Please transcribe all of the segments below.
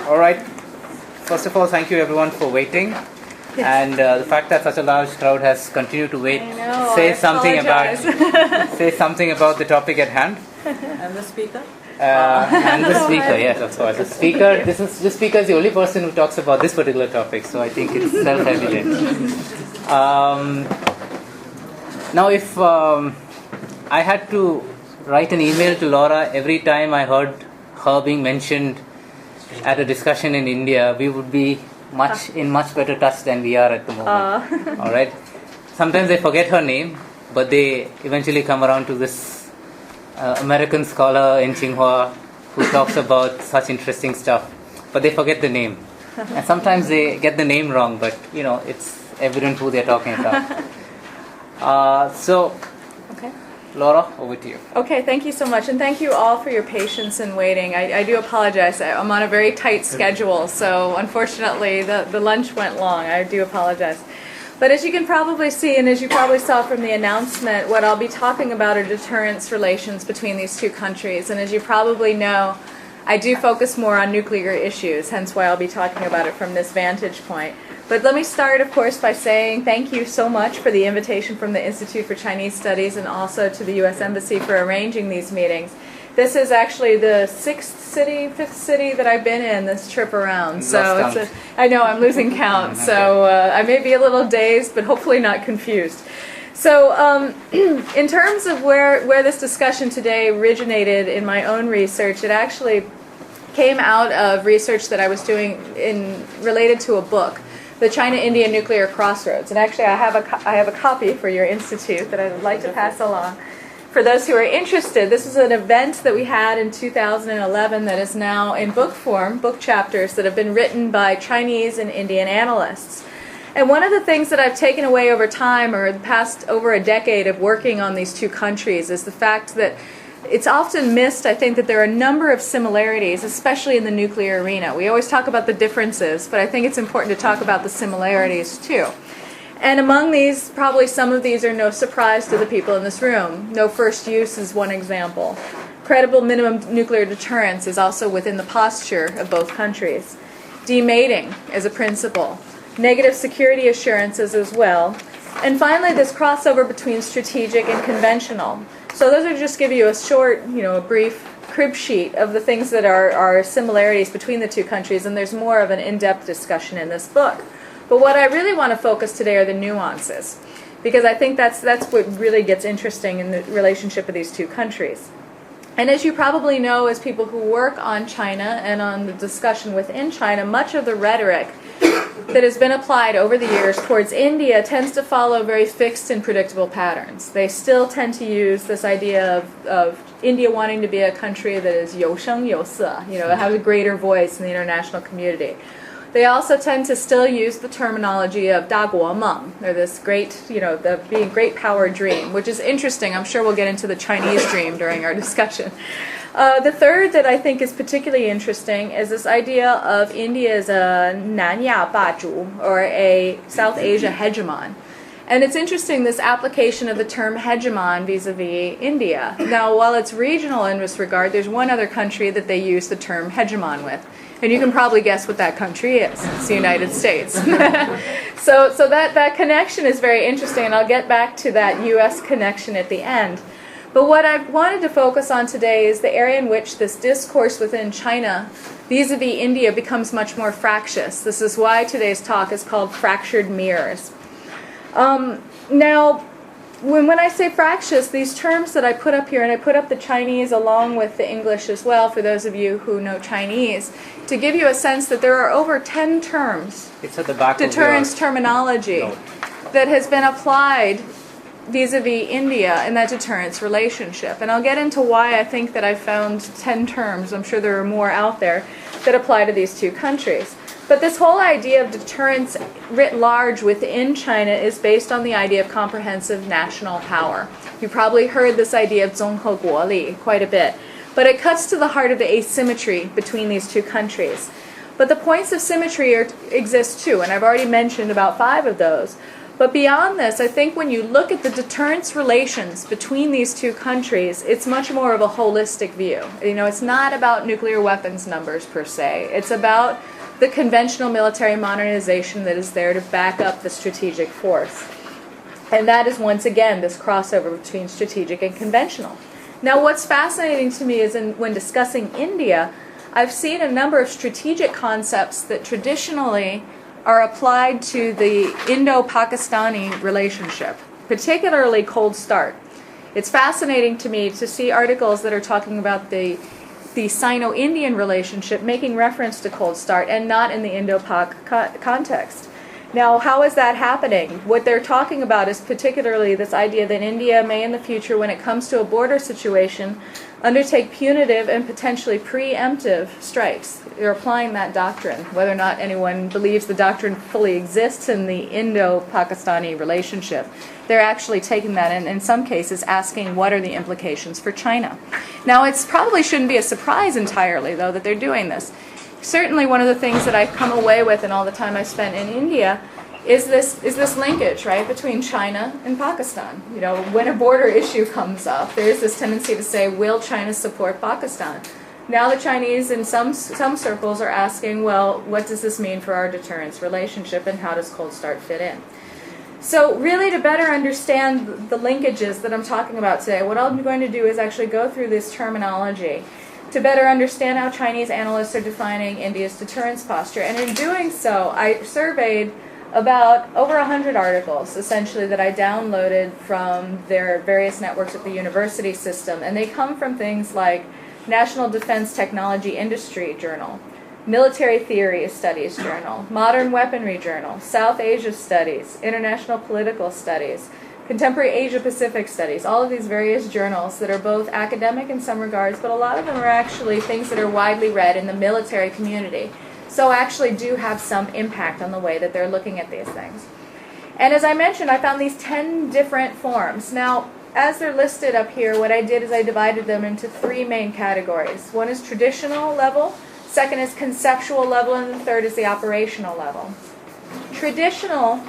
All right. First of all, thank you everyone for waiting. And the fact that such a large crowd has continued to wait says something about the topic at hand. And the speaker? And the speaker, yes, of course. The speaker is the only person who talks about this particular topic, so I think it's self-evident. Now, if I had to write an email to Lora every time I heard her being mentioned at a discussion in India, we would be in much better touch than we are at the moment. All right. Sometimes they forget her name, but they eventually come around to this American scholar in Tsinghua who talks about such interesting stuff, but they forget the name. And sometimes they get the name wrong, but it's evident who they're talking about. Okay. Lora, over to you. Okay, thank you so much, and thank you all for your patience in waiting. I do apologize. I'm on a very tight schedule, so unfortunately the lunch went long. I do apologize. But as you can probably see, and as you probably saw from the announcement, what I'll be talking about are deterrence relations between these two countries. And as you probably know, I do focus more on nuclear issues, hence why I'll be talking about it from this vantage point. But let me start, of course, by saying thank you so much for the invitation from the Institute for Chinese Studies and also to the U.S. Embassy for arranging these meetings. This is actually the fifth city that I've been in this trip around. So I know I'm losing count, so I may be a little dazed, but hopefully not confused. So in terms of where this discussion today originated in my own research, it actually came out of research that I was doing related to a book, The China-India Nuclear Crossroads. And actually I have a copy for your institute that I would like to pass along. For those who are interested, this is an event that we had in 2011 that is now in book form, book chapters that have been written by Chinese and Indian analysts. And one of the things that I've taken away over time, or the past over a decade of working on these two countries, is the fact that it's often missed, I think, that there are a number of similarities, especially in the nuclear arena. We always talk about the differences, but I think it's important to talk about the similarities too. And among these, probably some of these are no surprise to the people in this room. No first use is one example. Credible minimum nuclear deterrence is also within the posture of both countries. Demating is a principle. Negative security assurances as well. And finally, this crossover between strategic and conventional. So those are just give you a short, a brief crib sheet of the things that are similarities between the two countries, and there's more of an in-depth discussion in this book. But what I really want to focus today are the nuances, because I think that's what really gets interesting in the relationship of these two countries. And as you probably know, as people who work on China and on the discussion within China, much of the rhetoric that has been applied over the years towards India tends to follow very fixed and predictable patterns. They still tend to use this idea of India wanting to be a country that is 有声有色, have a greater voice in the international community. They also tend to still use the terminology of 大国梦, or this great, the being great power dream, which is interesting. I'm sure we'll get into the Chinese dream during our discussion. The third that I think is particularly interesting is this idea of India as a 南亚霸主, or a South Asia hegemon. And it's interesting, this application of the term hegemon vis-a-vis India. Now, while it's regional in this regard, there's one other country that they use the term hegemon with. And you can probably guess what that country is. It's the United States. So that connection is very interesting, and I'll get back to that U.S. connection at the end. But what I wanted to focus on today is the area in which this discourse within China vis-a-vis India becomes much more fractious. This is why today's talk is called Fractured Mirrors. Now, when I say fractious, these terms that I put up here, and I put up the Chinese along with the English as well, for those of you who know Chinese, to give you a sense that there are over 10 terms, it's at the back deterrence terminology, that has been applied vis-a-vis India in that deterrence relationship. And I'll get into why I think that I found 10 terms, I'm sure there are more out there, that apply to these two countries. But this whole idea of deterrence writ large within China is based on the idea of comprehensive national power. You probably heard this idea of 综合国力 quite a bit. But it cuts to the heart of the asymmetry between these two countries. But the points of symmetry exist too, and I've already mentioned about 5 of those. But beyond this, I think when you look at the deterrence relations between these two countries, it's much more of a holistic view. It's not about nuclear weapons numbers per se. It's about the conventional military modernization that is there to back up the strategic force. And that is, once again, this crossover between strategic and conventional. Now, what's fascinating to me is when discussing India, I've seen a number of strategic concepts that traditionally are applied to the Indo-Pakistani relationship, particularly Cold Start. It's fascinating to me to see articles that are talking about the Sino-Indian relationship making reference to Cold Start and not in the Indo-Pak context. Now, how is that happening? What they're talking about is particularly this idea that India may in the future, when it comes to a border situation, undertake punitive and potentially preemptive strikes. They're applying that doctrine. Whether or not anyone believes the doctrine fully exists in the Indo-Pakistani relationship, they're actually taking that and in some cases asking what are the implications for China. Now, it probably shouldn't be a surprise entirely, though, that they're doing this. Certainly one of the things that I've come away with in all the time I spent in India is this linkage, right, between China and Pakistan. When a border issue comes up, there is this tendency to say, will China support Pakistan? Now the Chinese in some circles are asking, well, what does this mean for our deterrence relationship and how does Cold Start fit in? So really, to better understand the linkages that I'm talking about today, what I'm going to do is actually go through this terminology to better understand how Chinese analysts are defining India's deterrence posture. And in doing so, I surveyed about over 100 articles, essentially, that I downloaded from their various networks at the university system. And they come from things like National Defense Technology Industry Journal, Military Theory Studies Journal, Modern Weaponry Journal, South Asia Studies, International Political Studies, Contemporary Asia-Pacific Studies, all of these various journals that are both academic in some regards, but a lot of them are actually things that are widely read in the military community. So actually do have some impact on the way that they're looking at these things. And as I mentioned, I found these 10 different forms. Now, as they're listed up here, what I did is I divided them into 3 main categories. One is traditional level, second is conceptual level, and the third is the operational level. Traditional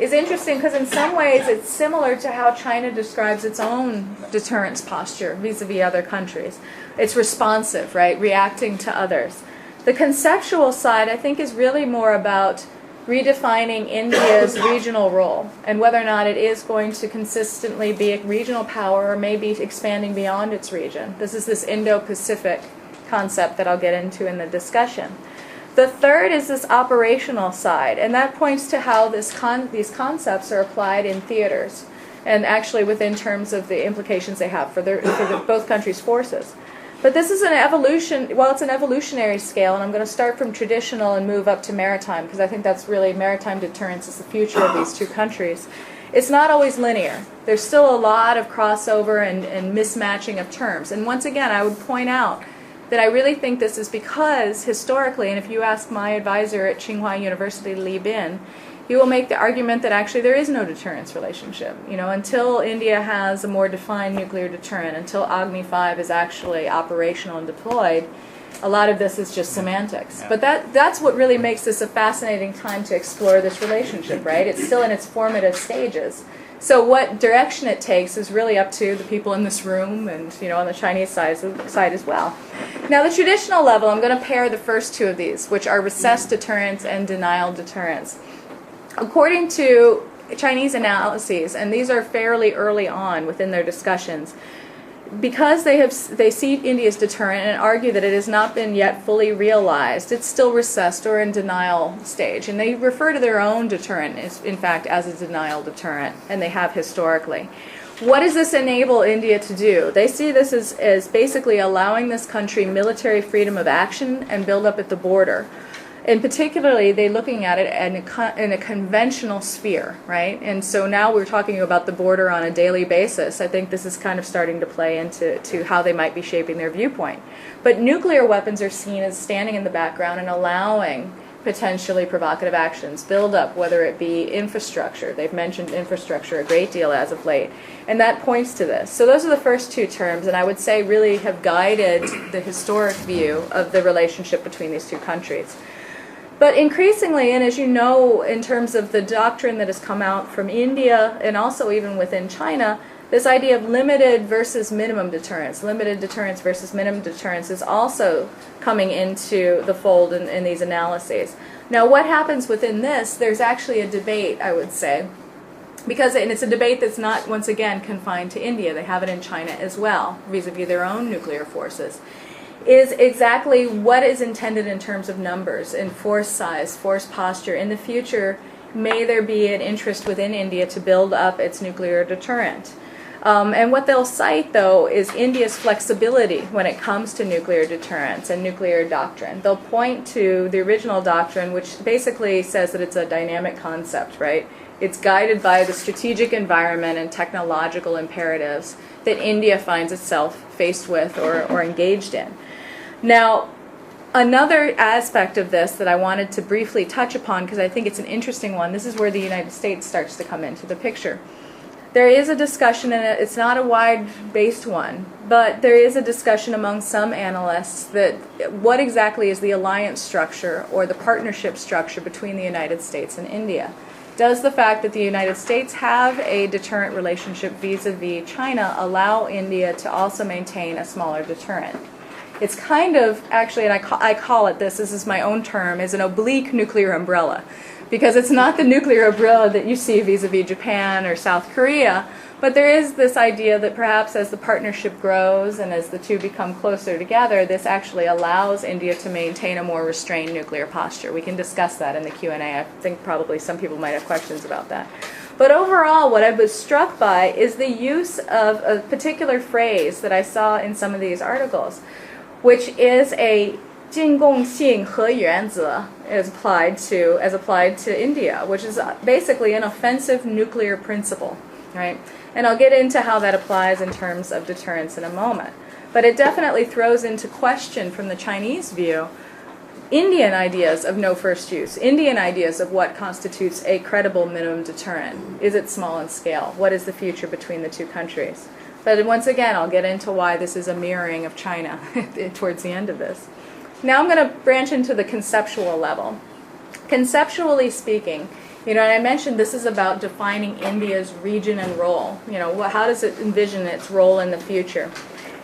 is interesting because in some ways it's similar to how China describes its own deterrence posture vis-a-vis other countries. It's responsive, right? Reacting to others. The conceptual side, I think, is really more about redefining India's regional role and whether or not it is going to consistently be a regional power or maybe expanding beyond its region. This is this Indo-Pacific concept that I'll get into in the discussion. The third is this operational side, and that points to how these concepts are applied in theaters and actually within terms of the implications they have for both countries' forces. But this is an evolution, well, it's an evolutionary scale, and I'm going to start from traditional and move up to maritime, because I think that's really, maritime deterrence is the future of these two countries. It's not always linear. There's still a lot of crossover and mismatching of terms. And once again, I would point out that I really think this is because, historically, and if you ask my advisor at Tsinghua University, Li Bin, he will make the argument that actually there is no deterrence relationship. Until India has a more defined nuclear deterrent, until Agni 5 is actually operational and deployed, a lot of this is just semantics. Yeah. But that's what really makes this a fascinating time to explore this relationship, right? It's still in its formative stages. So what direction it takes is really up to the people in this room and, on the Chinese side as well. Now, the traditional level, I'm going to pair the first two of these, which are recessed deterrence and denial deterrence. According to Chinese analyses, and these are fairly early on within their discussions, because they see India's deterrent and argue that it has not been yet fully realized, it's still recessed or in denial stage. And they refer to their own deterrent, in fact, as a denial deterrent, and they have historically. What does this enable India to do? They see this as basically allowing this country military freedom of action and build up at the border. And particularly, they're looking at it in a conventional sphere, right? And so now we're talking about the border on a daily basis. I think this is kind of starting to play into how they might be shaping their viewpoint. But nuclear weapons are seen as standing in the background and allowing potentially provocative actions, build up, whether it be infrastructure. They've mentioned infrastructure a great deal as of late. And that points to this. So those are the first two terms, and I would say really have guided the historic view of the relationship between these two countries. But increasingly, and as you know, in terms of the doctrine that has come out from India and also even within China, this idea of limited versus minimum deterrence, limited deterrence versus minimum deterrence is also coming into the fold in these analyses. Now, what happens within this, there's actually a debate, I would say, and it's a debate that's not, once again, confined to India. They have it in China as well, vis-a-vis their own nuclear forces, is exactly what is intended in terms of numbers and force size, force posture. In the future, may there be an interest within India to build up its nuclear deterrent? And what they'll cite, though, is India's flexibility when it comes to nuclear deterrence and nuclear doctrine. They'll point to the original doctrine, which basically says that it's a dynamic concept, right? It's guided by the strategic environment and technological imperatives that India finds itself faced with or engaged in. Now, another aspect of this that I wanted to briefly touch upon, because I think it's an interesting one, this is where the United States starts to come into the picture. There is a discussion, and it's not a wide-based one, but there is a discussion among some analysts that what exactly is the alliance structure or the partnership structure between the United States and India? Does the fact that the United States have a deterrent relationship vis-a-vis China allow India to also maintain a smaller deterrent? It's kind of, actually, and I call it this is my own term, is an oblique nuclear umbrella. Because it's not the nuclear umbrella that you see vis-a-vis Japan or South Korea, but there is this idea that perhaps as the partnership grows and as the two become closer together, this actually allows India to maintain a more restrained nuclear posture. We can discuss that in the Q&A. I think probably some people might have questions about that. But overall, what I was struck by is the use of a particular phrase that I saw in some of these articles, which is a 进贡性和原则 as applied to India, which is basically an offensive nuclear principle, right? And I'll get into how that applies in terms of deterrence in a moment. But it definitely throws into question from the Chinese view Indian ideas of no first use, Indian ideas of what constitutes a credible minimum deterrent. Is it small in scale? What is the future between the two countries? But once again, I'll get into why this is a mirroring of China towards the end of this. Now I'm going to branch into the conceptual level. Conceptually speaking, and I mentioned this is about defining India's region and role. How does it envision its role in the future?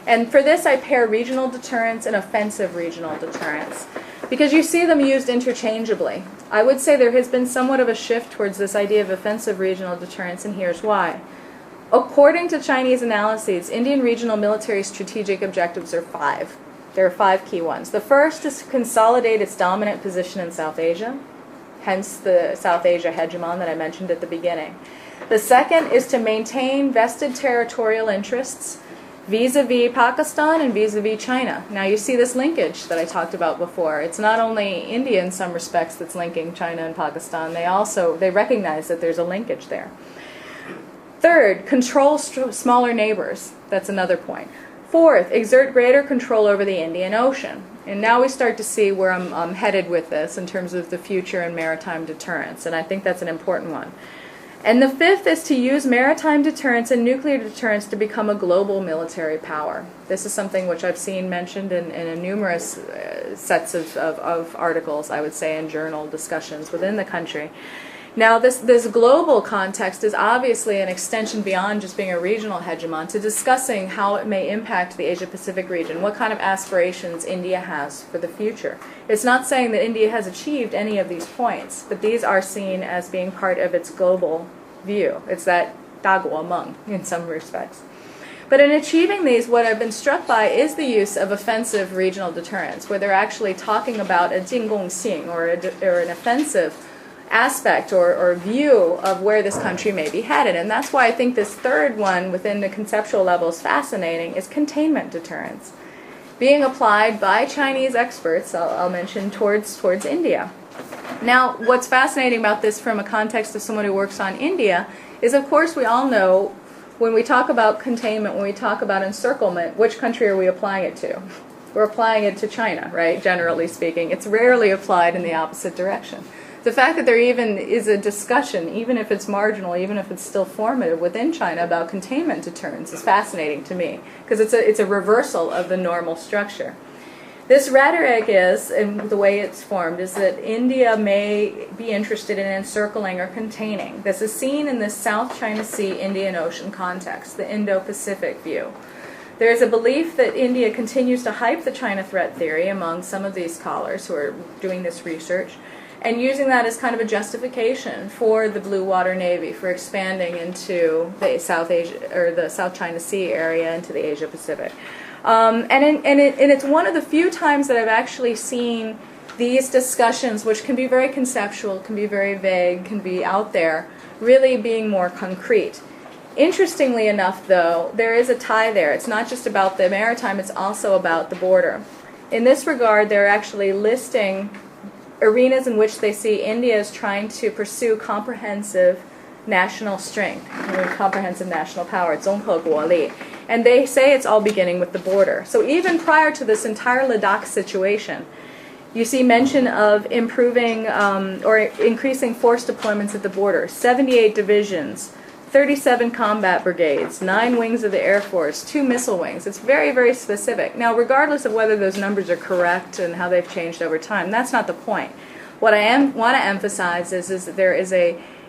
And for this, I pair regional deterrence and offensive regional deterrence, because you see them used interchangeably. I would say there has been somewhat of a shift towards this idea of offensive regional deterrence, and here's why. According to Chinese analyses, Indian regional military strategic objectives are 5. There are 5 key ones. The first is to consolidate its dominant position in South Asia, hence the South Asia hegemon that I mentioned at the beginning. The second is to maintain vested territorial interests vis-a-vis Pakistan and vis-a-vis China. Now you see this linkage that I talked about before. It's not only India in some respects that's linking China and Pakistan. They recognize that there's a linkage there. Third, control smaller neighbors. That's another point. Fourth, exert greater control over the Indian Ocean. And now we start to see where I'm headed with this in terms of the future and maritime deterrence, and I think that's an important one. And the fifth is to use maritime deterrence and nuclear deterrence to become a global military power. This is something which I've seen mentioned in numerous sets of articles, I would say, and journal discussions within the country. Now, this global context is obviously an extension beyond just being a regional hegemon to discussing how it may impact the Asia-Pacific region, what kind of aspirations India has for the future. It's not saying that India has achieved any of these points, but these are seen as being part of its global view. It's that 大国梦 in some respects. But in achieving these, what I've been struck by is the use of offensive regional deterrence, where they're actually talking about a 进贡性 or an offensive aspect or view of where this country may be headed. And that's why I think this third one within the conceptual level is fascinating, is containment deterrence, being applied by Chinese experts, I'll mention, towards India. Now, what's fascinating about this from a context of someone who works on India is, of course, we all know when we talk about containment, when we talk about encirclement, which country are we applying it to? We're applying it to China, right, generally speaking. It's rarely applied in the opposite direction. The fact that there even is a discussion, even if it's marginal, even if it's still formative within China about containment deterrence is fascinating to me, because it's a reversal of the normal structure. This rhetoric is, and the way it's formed, is that India may be interested in encircling or containing. This is seen in the South China Sea, Indian Ocean context, the Indo-Pacific view. There is a belief that India continues to hype the China threat theory among some of these scholars who are doing this research, and using that as kind of a justification for the Blue Water Navy, for expanding into the South Asia or the South China Sea area into the Asia Pacific. And it's one of the few times that I've actually seen these discussions, which can be very conceptual, can be very vague, can be out there, really being more concrete. Interestingly enough, though, there is a tie there. It's not just about the maritime, it's also about the border. In this regard, they're actually listing arenas in which they see India is trying to pursue comprehensive national strength, comprehensive national power, 综合国力. And they say it's all beginning with the border. So even prior to this entire Ladakh situation, you see mention of improving or increasing force deployments at the border. 78 divisions, 37 combat brigades, 9 wings of the Air Force, 2 missile wings. It's very, very specific. Now, regardless of whether those numbers are correct and how they've changed over time, that's not the point. What I want to emphasize is that there is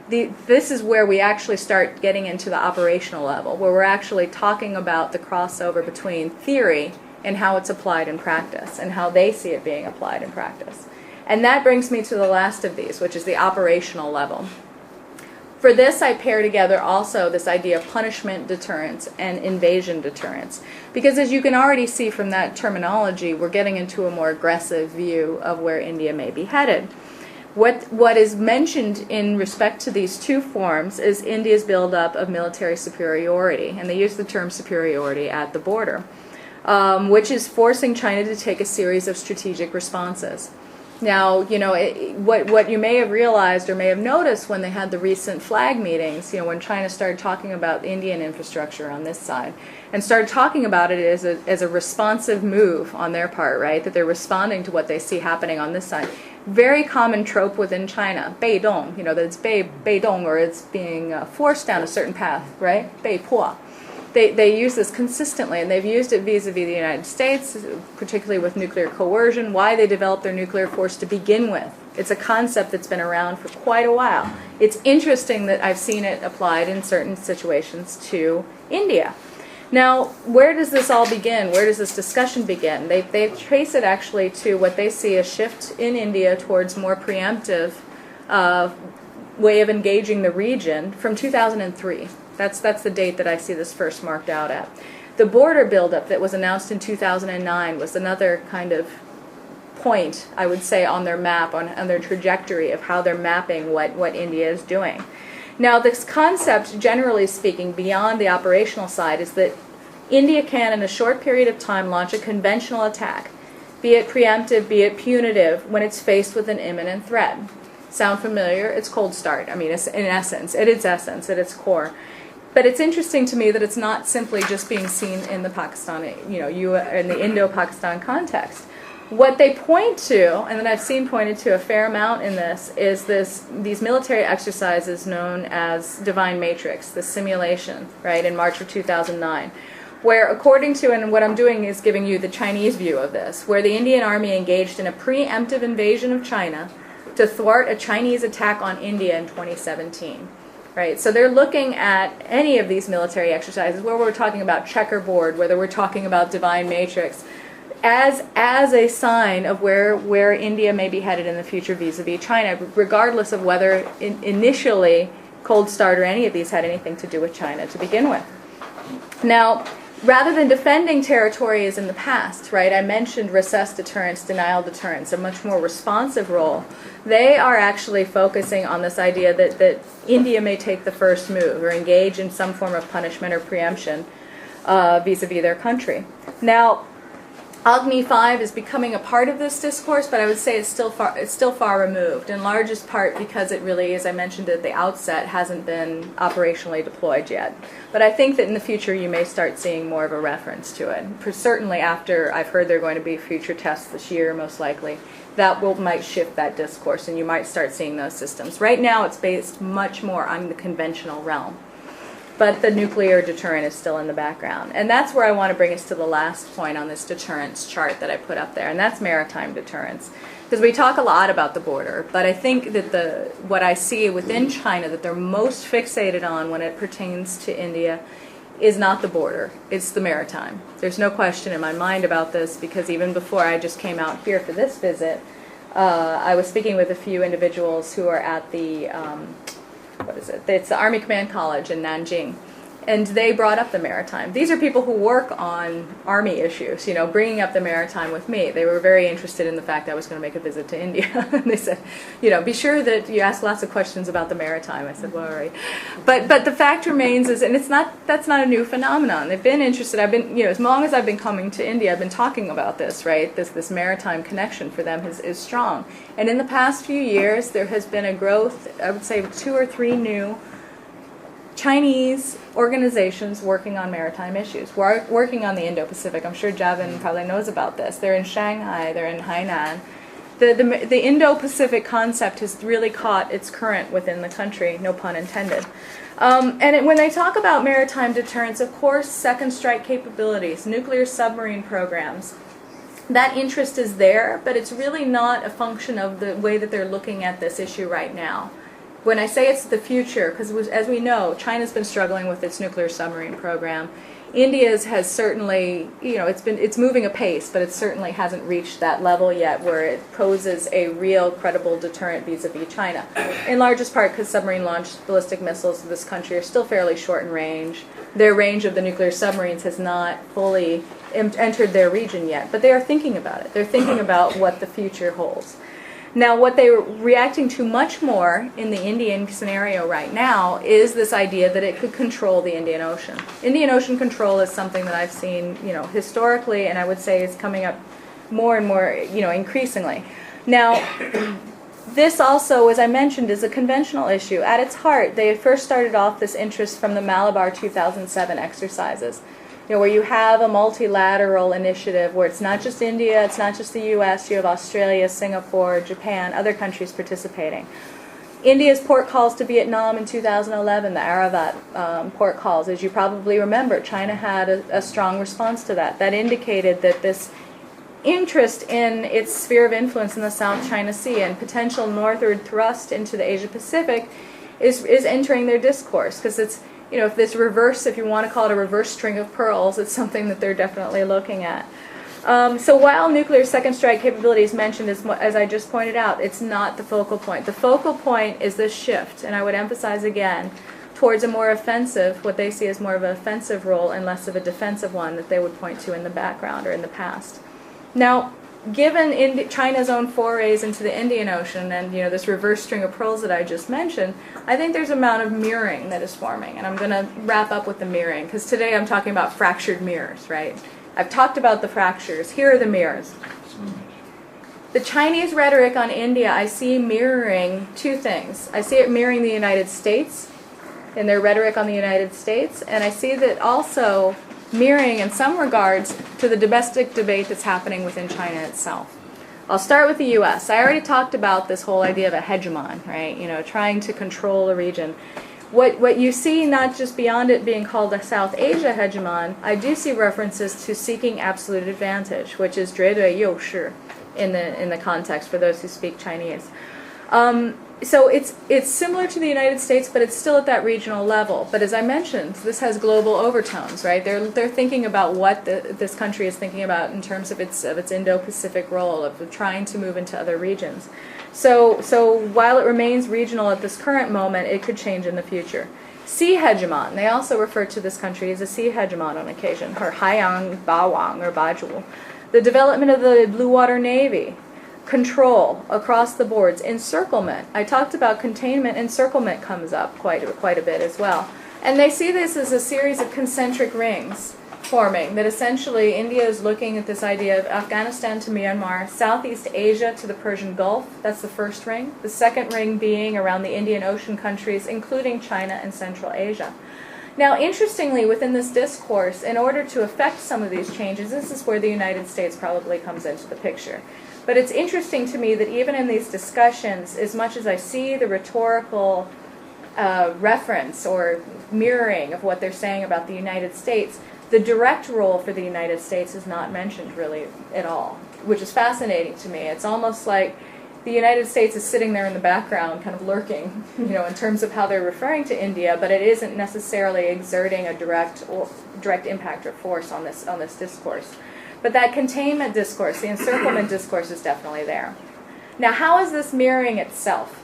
this is where we actually start getting into the operational level, where we're actually talking about the crossover between theory and how it's applied in practice, and how they see it being applied in practice. And that brings me to the last of these, which is the operational level. For this, I pair together also this idea of punishment deterrence and invasion deterrence. Because as you can already see from that terminology, we're getting into a more aggressive view of where India may be headed. What is mentioned in respect to these two forms is India's buildup of military superiority, and they use the term superiority at the border, which is forcing China to take a series of strategic responses. Now, what you may have realized or may have noticed when they had the recent flag meetings, when China started talking about Indian infrastructure on this side, and started talking about it as a responsive move on their part, right? That they're responding to what they see happening on this side. Very common trope within China, 被动, that it's 被动, or it's being forced down a certain path, right? 被迫. They use this consistently, and they've used it vis-a-vis the United States, particularly with nuclear coercion, why they developed their nuclear force to begin with. It's a concept that's been around for quite a while. It's interesting that I've seen it applied in certain situations to India. Now, where does this all begin? Where does this discussion begin? They trace it actually to what they see a shift in India towards more preemptive way of engaging the region from 2003. That's the date that I see this first marked out at. The border buildup that was announced in 2009 was another kind of point, I would say, on their map, on their trajectory of how they're mapping what India is doing. Now, this concept, generally speaking, beyond the operational side, is that India can, in a short period of time, launch a conventional attack, be it preemptive, be it punitive, when it's faced with an imminent threat. Sound familiar? It's cold start. I mean, it's, in essence, at its core. But it's interesting to me that it's not simply just being seen in the Pakistani, in the Indo-Pakistan context. What they point to, and that I've seen pointed to a fair amount in this, is these military exercises known as Divine Matrix, the simulation, right, in March of 2009, where according to, and what I'm doing is giving you the Chinese view of this, where the Indian Army engaged in a preemptive invasion of China to thwart a Chinese attack on India in 2017. Right, so they're looking at any of these military exercises, whether we're talking about checkerboard, whether we're talking about divine matrix, as a sign of where India may be headed in the future vis-a-vis China, regardless of whether initially Cold Start or any of these had anything to do with China to begin with. Now, rather than defending territory as in the past, right, I mentioned recess deterrence, denial deterrence, a much more responsive role. They are actually focusing on this idea that India may take the first move or engage in some form of punishment or preemption vis-a-vis their country. Now, Agni 5 is becoming a part of this discourse, but I would say it's still far removed, in largest part because it really, as I mentioned at the outset, hasn't been operationally deployed yet. But I think that in the future you may start seeing more of a reference to it. Certainly after I've heard there are going to be future tests this year, most likely, that might shift that discourse, and you might start seeing those systems. Right now it's based much more on the conventional realm. but the nuclear deterrent is still in the background. And that's where I want to bring us to the last point on this deterrence chart that I put up there, and that's maritime deterrence. Because we talk a lot about the border, but I think that what I see within China that they're most fixated on when it pertains to India is not the border, it's the maritime. There's no question in my mind about this, because even before I just came out here for this visit, I was speaking with a few individuals who are at the it's the Army Command College in Nanjing, and they brought up the maritime. These are people who work on Army issues, bringing up the maritime with me. They were very interested in the fact I was going to make a visit to India. And they said, be sure that you ask lots of questions about the maritime. I said, well, all right. But the fact remains and that's not a new phenomenon. They've been interested. I've been, as long as I've been coming to India, I've been talking about this, right? This maritime connection for them is strong. And in the past few years, there has been a growth, I would say 2 or 3 new Chinese organizations working on maritime issues, working on the Indo-Pacific. I'm sure Javin probably knows about this. They're in Shanghai, they're in Hainan. The Indo-Pacific concept has really caught its current within the country, no pun intended. When they talk about maritime deterrence, of course, second strike capabilities, nuclear submarine programs, that interest is there, but it's really not a function of the way that they're looking at this issue right now. When I say it's the future, because as we know, China's been struggling with its nuclear submarine program. India's has certainly, it's moving apace, but it certainly hasn't reached that level yet where it poses a real credible deterrent vis-a-vis China. In largest part because submarine-launched ballistic missiles of this country are still fairly short in range. Their range of the nuclear submarines has not fully entered their region yet, but they are thinking about it. They're thinking about what the future holds. Now, what they're reacting to much more in the Indian scenario right now is this idea that it could control the Indian Ocean. Indian Ocean control is something that I've seen, historically, and I would say is coming up more and more, increasingly. Now, this also, as I mentioned, is a conventional issue. At its heart, they first started off this interest from the Malabar 2007 exercises. Where you have a multilateral initiative where it's not just India, it's not just the U.S., you have Australia, Singapore, Japan, other countries participating. India's port calls to Vietnam in 2011, the Aravat port calls, as you probably remember, China had a strong response to that. That indicated that this interest in its sphere of influence in the South China Sea and potential northward thrust into the Asia-Pacific is entering their discourse, because it's if this reverse, if you want to call it a reverse string of pearls, it's something that they're definitely looking at. So while nuclear second strike capability is mentioned, as I just pointed out, it's not the focal point. The focal point is this shift, and I would emphasize again, towards a more offensive, what they see as more of an offensive role and less of a defensive one that they would point to in the background or in the past. Now, given China's own forays into the Indian Ocean and this reverse string of pearls that I just mentioned, I think there's an amount of mirroring that is forming. And I'm going to wrap up with the mirroring, because today I'm talking about fractured mirrors, right? I've talked about the fractures. Here are the mirrors. The Chinese rhetoric on India, I see mirroring 2 things. I see it mirroring the United States in their rhetoric on the United States, and I see that also mirroring in some regards to the domestic debate that's happening within China itself. I'll start with the U.S. I already talked about this whole idea of a hegemon, right? Trying to control a region. What you see, not just beyond it being called a South Asia hegemon, I do see references to seeking absolute advantage, which is 绝对优势 in the context for those who speak Chinese. So it's similar to the United States, but it's still at that regional level. But as I mentioned, this has global overtones, right? They're thinking about what this country is thinking about in terms of its Indo-Pacific role of trying to move into other regions. So while it remains regional at this current moment, it could change in the future. Sea hegemon. They also refer to this country as a sea hegemon on occasion, or Haiyang Bawang or Bajul. The development of the Blue Water Navy. Control across the boards, encirclement. I talked about containment, encirclement comes up quite a bit as well. And they see this as a series of concentric rings forming, that essentially India is looking at this idea of Afghanistan to Myanmar, Southeast Asia to the Persian Gulf, that's the first ring. The second ring being around the Indian Ocean countries, including China and Central Asia. Now, interestingly, within this discourse, in order to affect some of these changes, this is where the United States probably comes into the picture. But it's interesting to me that even in these discussions, as much as I see the rhetorical reference or mirroring of what they're saying about the United States, the direct role for the United States is not mentioned really at all, which is fascinating to me. It's almost like the United States is sitting there in the background, kind of lurking, in terms of how they're referring to India, but it isn't necessarily exerting a direct impact or force on this discourse. But that containment discourse, the encirclement discourse, is definitely there. Now, how is this mirroring itself?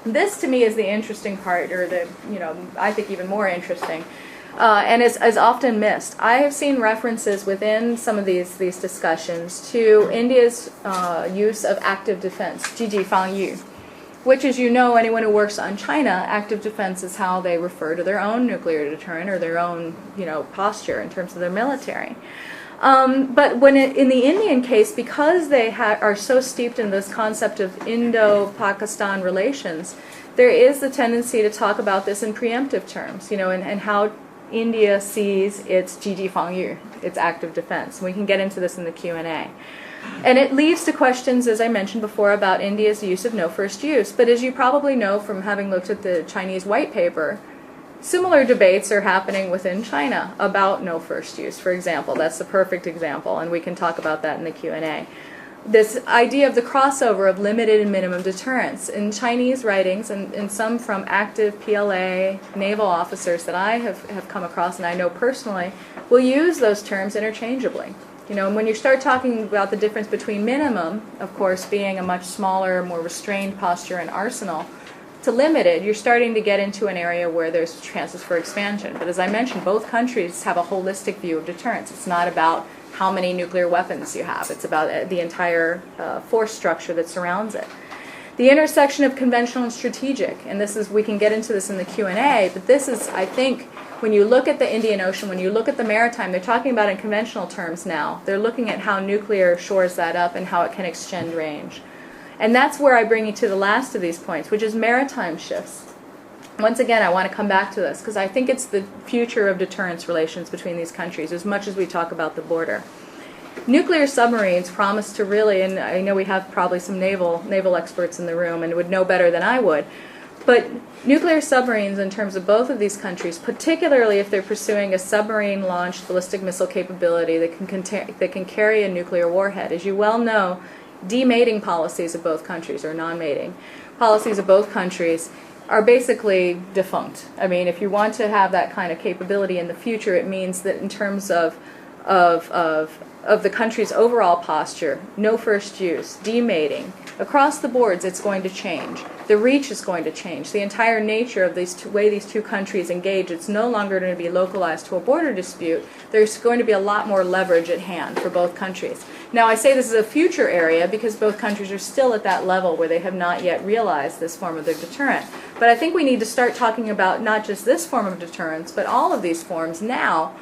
This, to me, is the interesting part, or I think even more interesting, and is often missed. I have seen references within some of these discussions to India's use of active defense, 积极防御, which, as you know, anyone who works on China, active defense is how they refer to their own nuclear deterrent or their own, posture in terms of their military. But when in the Indian case, because they are so steeped in this concept of Indo-Pakistan relations, there is the tendency to talk about this in preemptive terms, and how India sees its 积极防御, its active defense. We can get into this in the Q&A. And it leads to questions, as I mentioned before, about India's use of no first use. But as you probably know from having looked at the Chinese white paper, similar debates are happening within China about no first use, for example. That's the perfect example, and we can talk about that in the Q&A. This idea of the crossover of limited and minimum deterrence. In Chinese writings, and some from active PLA naval officers that I have come across, and I know personally, will use those terms interchangeably. And when you start talking about the difference between minimum, of course, being a much smaller, more restrained posture and arsenal, to limited, you're starting to get into an area where there's chances for expansion. But as I mentioned, both countries have a holistic view of deterrence. It's not about how many nuclear weapons you have. It's about the entire force structure that surrounds it. The intersection of conventional and strategic, and we can get into this in the Q&A, but this is, I think, when you look at the Indian Ocean, when you look at the maritime, they're talking about in conventional terms now. They're looking at how nuclear shores that up and how it can extend range. And that's where I bring you to the last of these points, which is maritime shifts. Once again, I want to come back to this because I think it's the future of deterrence relations between these countries as much as we talk about the border. Nuclear submarines promise to really, and I know we have probably some naval experts in the room and would know better than I would, but nuclear submarines in terms of both of these countries, particularly if they're pursuing a submarine-launched ballistic missile capability that can carry a nuclear warhead. As you well know, demating policies of both countries, or non-mating policies of both countries, are basically defunct. I mean, if you want to have that kind of capability in the future, it means that in terms of the country's overall posture, no first use, demating, across the boards it's going to change. The reach is going to change. The entire nature of these way these two countries engage, it's no longer going to be localized to a border dispute. There's going to be a lot more leverage at hand for both countries. Now, I say this is a future area because both countries are still at that level where they have not yet realized this form of their deterrent. But I think we need to start talking about not just this form of deterrence, but all of these forms now,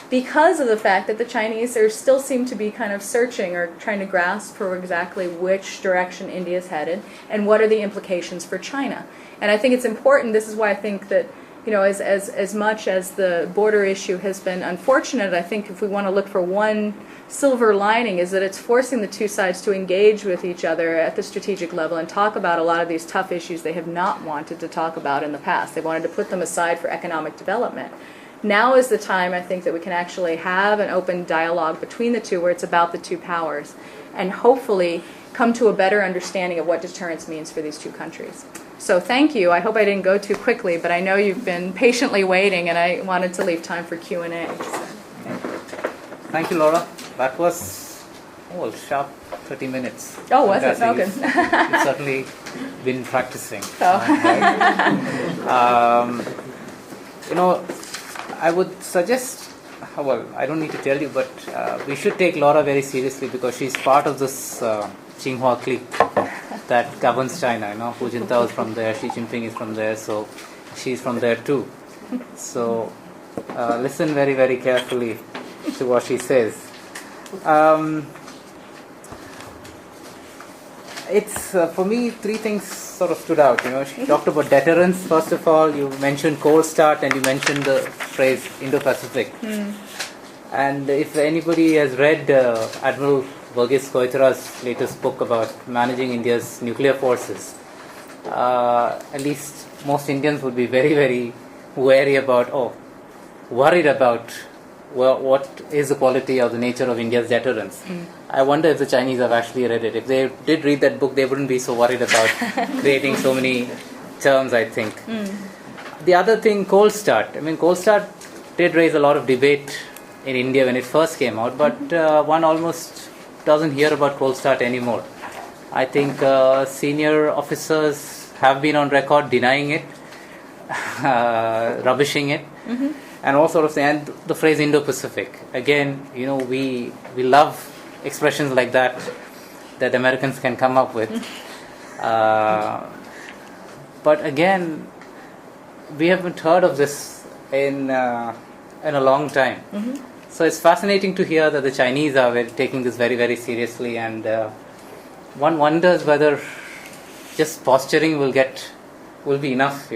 because of the fact that the Chinese still seem to be kind of searching or trying to grasp for exactly which direction India is headed and what are the implications for China. And I think it's important, this is why I think that, as much as the border issue has been unfortunate, I think if we want to look for one silver lining is that it's forcing the two sides to engage with each other at the strategic level and talk about a lot of these tough issues they have not wanted to talk about in the past. They wanted to put them aside for economic development. Now is the time, I think, that we can actually have an open dialogue between the two where it's about the two powers and hopefully come to a better understanding of what deterrence means for these two countries. So thank you. I hope I didn't go too quickly, but I know you've been patiently waiting and I wanted to leave time for Q&A. Thank you, Laura. That was sharp 30 minutes. Oh, was it? Okay. You've certainly been practicing. Oh. I would suggest, well, I don't need to tell you, but we should take Laura very seriously because she's part of this Tsinghua clique that governs China. Hu Jintao is from there, Xi Jinping is from there, so she's from there too. So listen very, very carefully to what she says. It's for me, three things sort of stood out. She talked about deterrence. First of all, you mentioned cold start and you mentioned the phrase Indo-Pacific. And if anybody has read Admiral Verghese Koithara's latest book about managing India's nuclear forces, at least most Indians would be very, very wary about, worried about what is the quality or the nature of India's deterrence. I wonder if the Chinese have actually read it. If they did read that book, they wouldn't be so worried about creating so many terms, I think. The other thing, cold start. I mean, cold start did raise a lot of debate in India when it first came out, but one almost doesn't hear about cold start anymore. I think senior officers have been on record denying it, rubbishing it, and all sort of things. And the phrase Indo-Pacific. Again, we love expressions like that Americans can come up with. But again, we haven't heard of this in a long time. So it's fascinating to hear that the Chinese are taking this very, very seriously, and one wonders whether just posturing will be enough,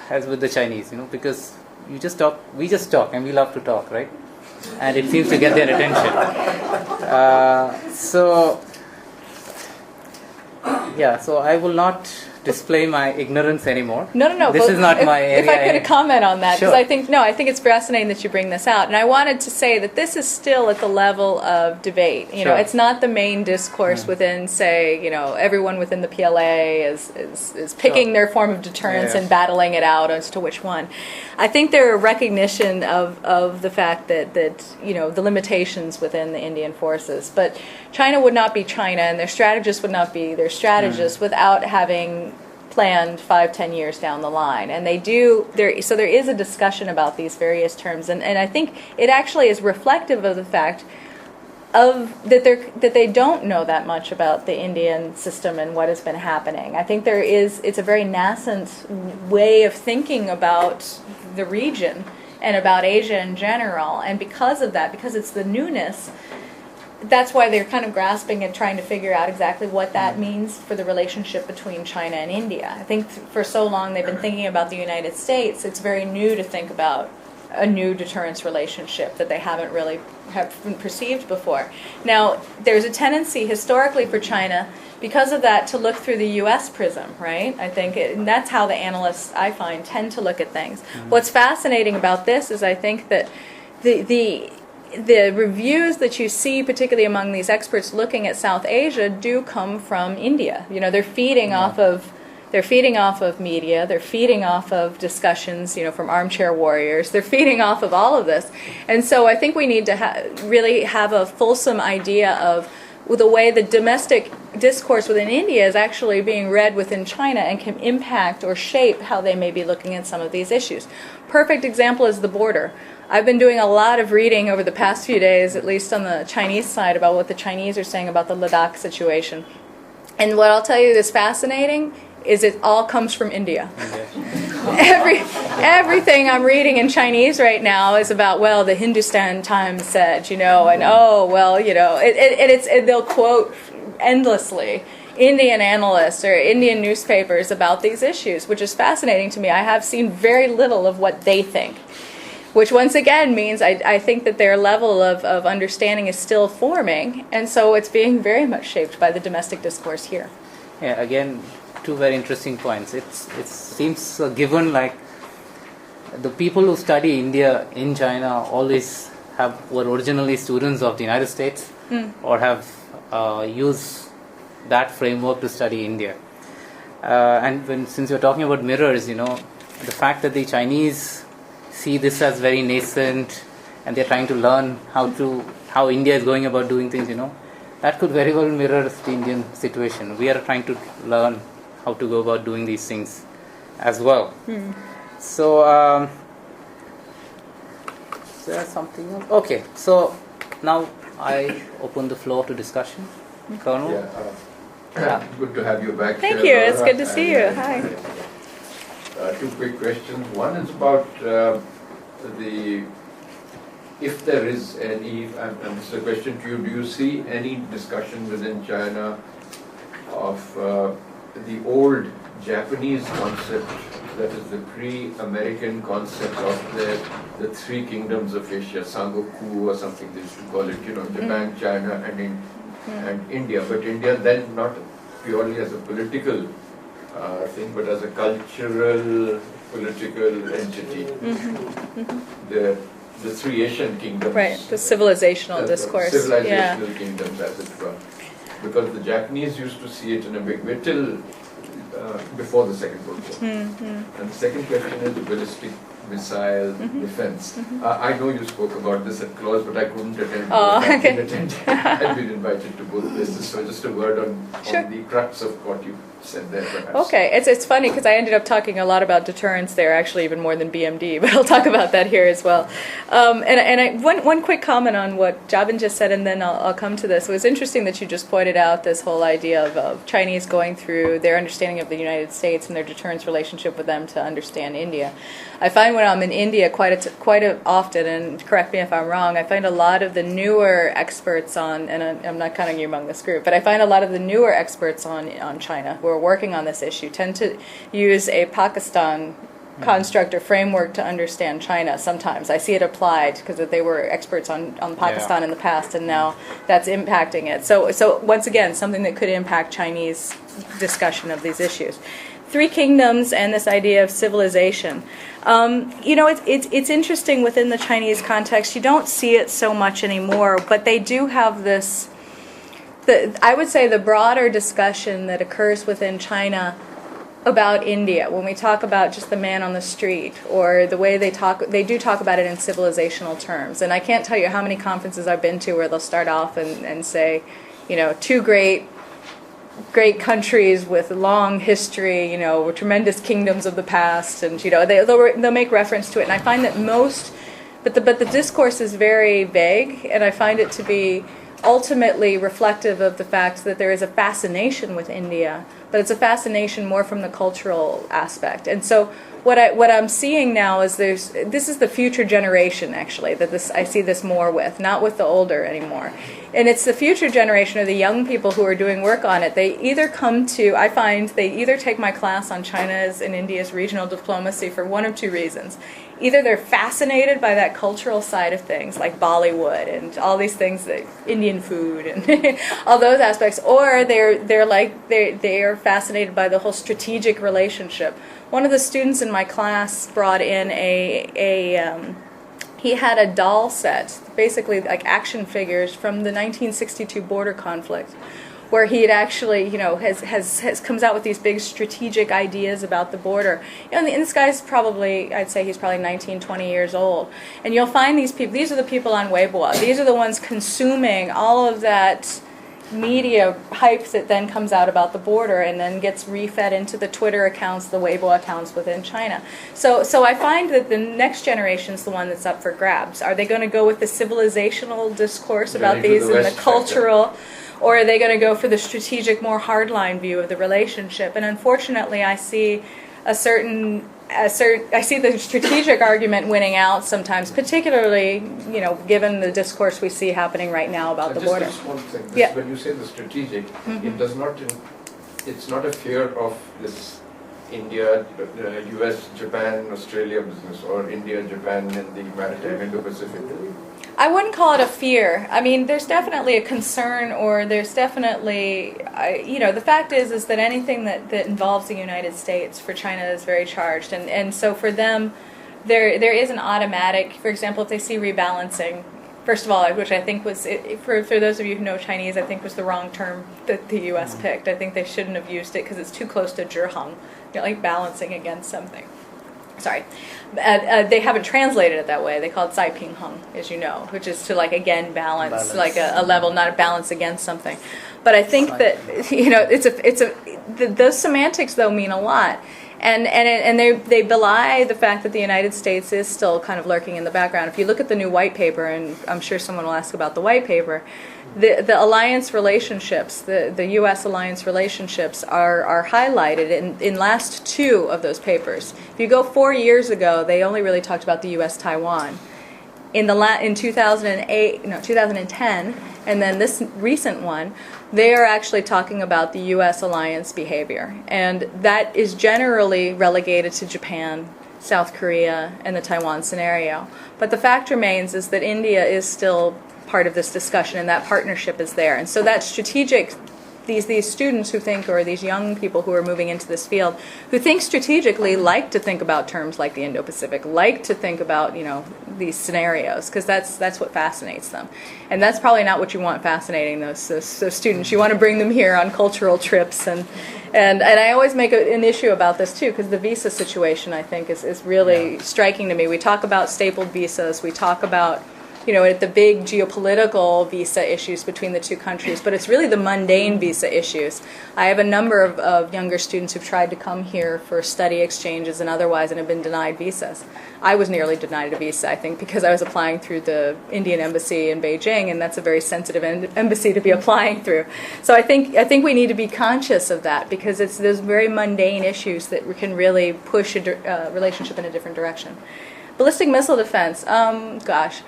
as with the Chinese, because we just talk, and we love to talk, right? And it seems to get their attention. So I will not display my ignorance anymore. No. This is not my area. If I could comment on that, because Sure. I think it's fascinating that you bring this out. And I wanted to say that this is still at the level of debate. Sure. It's not the main discourse within, say, everyone within the PLA is picking Sure. their form of deterrence Yeah. and battling it out as to which one. I think there are recognition of the fact that the limitations within the Indian forces. But China would not be China, and their strategists would not be their strategists without having planned 5-10 years down the line. And they do so there is a discussion about these various terms, and I think it actually is reflective of the fact that they don't know that much about the Indian system and what has been happening. I think it's a very nascent way of thinking about the region and about Asia in general, and because of that, because it's the newness, that's why they're kind of grasping and trying to figure out exactly what that means for the relationship between China and India. I think for so long they've been thinking about the United States, it's very new to think about a new deterrence relationship that they haven't really perceived before. Now, there's a tendency historically for China, because of that, to look through the U.S. prism, right? I think and that's how the analysts, I find, tend to look at things. What's fascinating about this is I think that the reviews that you see, particularly among these experts looking at South Asia, do come from India. They're feeding off of media, they're feeding off of discussions, from armchair warriors, they're feeding off of all of this. And so I think we need to really have a fulsome idea of the way the domestic discourse within India is actually being read within China and can impact or shape how they may be looking at some of these issues. Perfect example is the border. I've been doing a lot of reading over the past few days, at least on the Chinese side, about what the Chinese are saying about the Ladakh situation. And what I'll tell you is fascinating is it all comes from India. Everything I'm reading in Chinese right now is about, well, the Hindustan Times said, and they'll quote endlessly Indian analysts or Indian newspapers about these issues, which is fascinating to me. I have seen very little of what they think, which once again means I think that their level of understanding is still forming, and so it's being very much shaped by the domestic discourse here. Yeah, again, two very interesting points. It seems given like the people who study India in China always were originally students of the United States or have used that framework to study India. And since you're talking about mirrors, the fact that the Chinese see this as very nascent and they're trying to learn how India is going about doing things, that could very well mirror the Indian situation. We are trying to learn how to go about doing these things as well. So, is there something else? Okay, so now I open the floor to discussion. Colonel? Good to have you back. Thank you. It's good to see you. Hi. Two quick questions. One is about if there is any, and this is a question to you, do you see any discussion within China of the old Japanese concept, that is the pre-American concept of the three kingdoms of Asia, Sangoku or something they used to call it, Japan, China and India, but India then not purely as a political thing, but as a cultural, political entity. The three Asian kingdoms. Right, the civilizational discourse. Civilizational kingdoms, as it were. Because the Japanese used to see it in a big way till before the Second World War. And the second question is ballistic missile defense. I know you spoke about this at Close, but I couldn't attend. I've been invited to both places, so just a word on the crux of what you said there, perhaps. Okay, it's funny because I ended up talking a lot about deterrence there, actually even more than BMD, but I'll talk about that here as well. One quick comment on what Javan just said, and then I'll come to this. It was interesting that you just pointed out this whole idea of Chinese going through their understanding of the United States and their deterrence relationship with them to understand India. I find when I'm in India quite often, and correct me if I'm wrong, I find a lot of the newer experts on, and I'm not counting you among this group, but I find a lot of the newer experts on China who are working on this issue tend to use a Pakistan construct or framework to understand China sometimes. I see it applied because they were experts on Pakistan in the past, and now that's impacting it. So once again, something that could impact Chinese discussion of these issues. Three kingdoms and this idea of civilization. It's interesting within the Chinese context. You don't see it so much anymore, but they do have this, I would say the broader discussion that occurs within China about India, when we talk about just the man on the street, or the way they do talk about it in civilizational terms. And I can't tell you how many conferences I've been to where they'll start off and say, two great countries with long history, tremendous kingdoms of the past, and they'll make reference to it. And I find that but the discourse is very vague, and I find it to be ultimately reflective of the fact that there is a fascination with India, but it's a fascination more from the cultural aspect. And so what I'm seeing now is this is the future generation, actually, that I see this more with, not with the older anymore. And it's the future generation of the young people who are doing work on it. I find they either take my class on China's and India's regional diplomacy for one of two reasons. Either they're fascinated by that cultural side of things, like Bollywood and all these things, like Indian food and all those aspects, or they are fascinated by the whole strategic relationship. One of the students in my class brought in he had a doll set, basically like action figures from the 1962 border conflict, where he had actually, has comes out with these big strategic ideas about the border. And this guy's I'd say he's probably 19, 20 years old. And you'll find these people, these are the people on Weibo. These are the ones consuming all of that media hype that then comes out about the border and then gets refed into the Twitter accounts, the Weibo accounts within China. So I find that the next generation is the one that's up for grabs. Are they going to go with the civilizational discourse about these and the cultural, or are they going to go for the strategic, more hardline view of the relationship? And unfortunately, I see I see the strategic argument winning out sometimes, particularly, given the discourse we see happening right now about the border. Just one thing. When you say the strategic, it does not. It's not a fear of this India, US, Japan, Australia business, or India, Japan, and the maritime Indo-Pacific. I wouldn't call it a fear. I mean, there's definitely a concern, or there's definitely, the fact is that anything that involves the United States for China is very charged. And so for them, there is an automatic, for example, if they see rebalancing, first of all, which I think was, for those of you who know Chinese, I think was the wrong term that the U.S. picked. I think they shouldn't have used it because it's too close to zhiheng, like balancing against something. Sorry. They haven't translated it that way. They call it Zai Ping Heng, as you know, which is to again balance. Like a level, not a balance against something. But I think that those semantics though mean a lot, and they belie the fact that the United States is still kind of lurking in the background. If you look at the new white paper, and I'm sure someone will ask about the white paper, the alliance relationships, the U.S. alliance relationships are highlighted in last two of those papers. If you go 4 years ago, they only really talked about the U.S.-Taiwan. In 2010, and then this recent one, they are actually talking about the U.S. alliance behavior, and that is generally relegated to Japan, South Korea, and the Taiwan scenario. But the fact remains is that India is still part of this discussion, and that partnership is there. And so that strategic, these students who think, or these young people who are moving into this field, who think strategically, like to think about terms like the Indo-Pacific, like to think about, you know, these scenarios, because that's what fascinates them. And that's probably not what you want fascinating those students. You want to bring them here on cultural trips, and I always make an issue about this too, because the visa situation, I think, is really striking to me. We talk about stapled visas, we talk about, you know, the big geopolitical visa issues between the two countries, but it's really the mundane visa issues. I have a number of younger students who've tried to come here for study exchanges and otherwise and have been denied visas. I was nearly denied a visa, I think, because I was applying through the Indian embassy in Beijing, and that's a very sensitive embassy to be applying through. So I think we need to be conscious of that, because it's those very mundane issues that can really push a relationship in a different direction. Ballistic missile defense, gosh.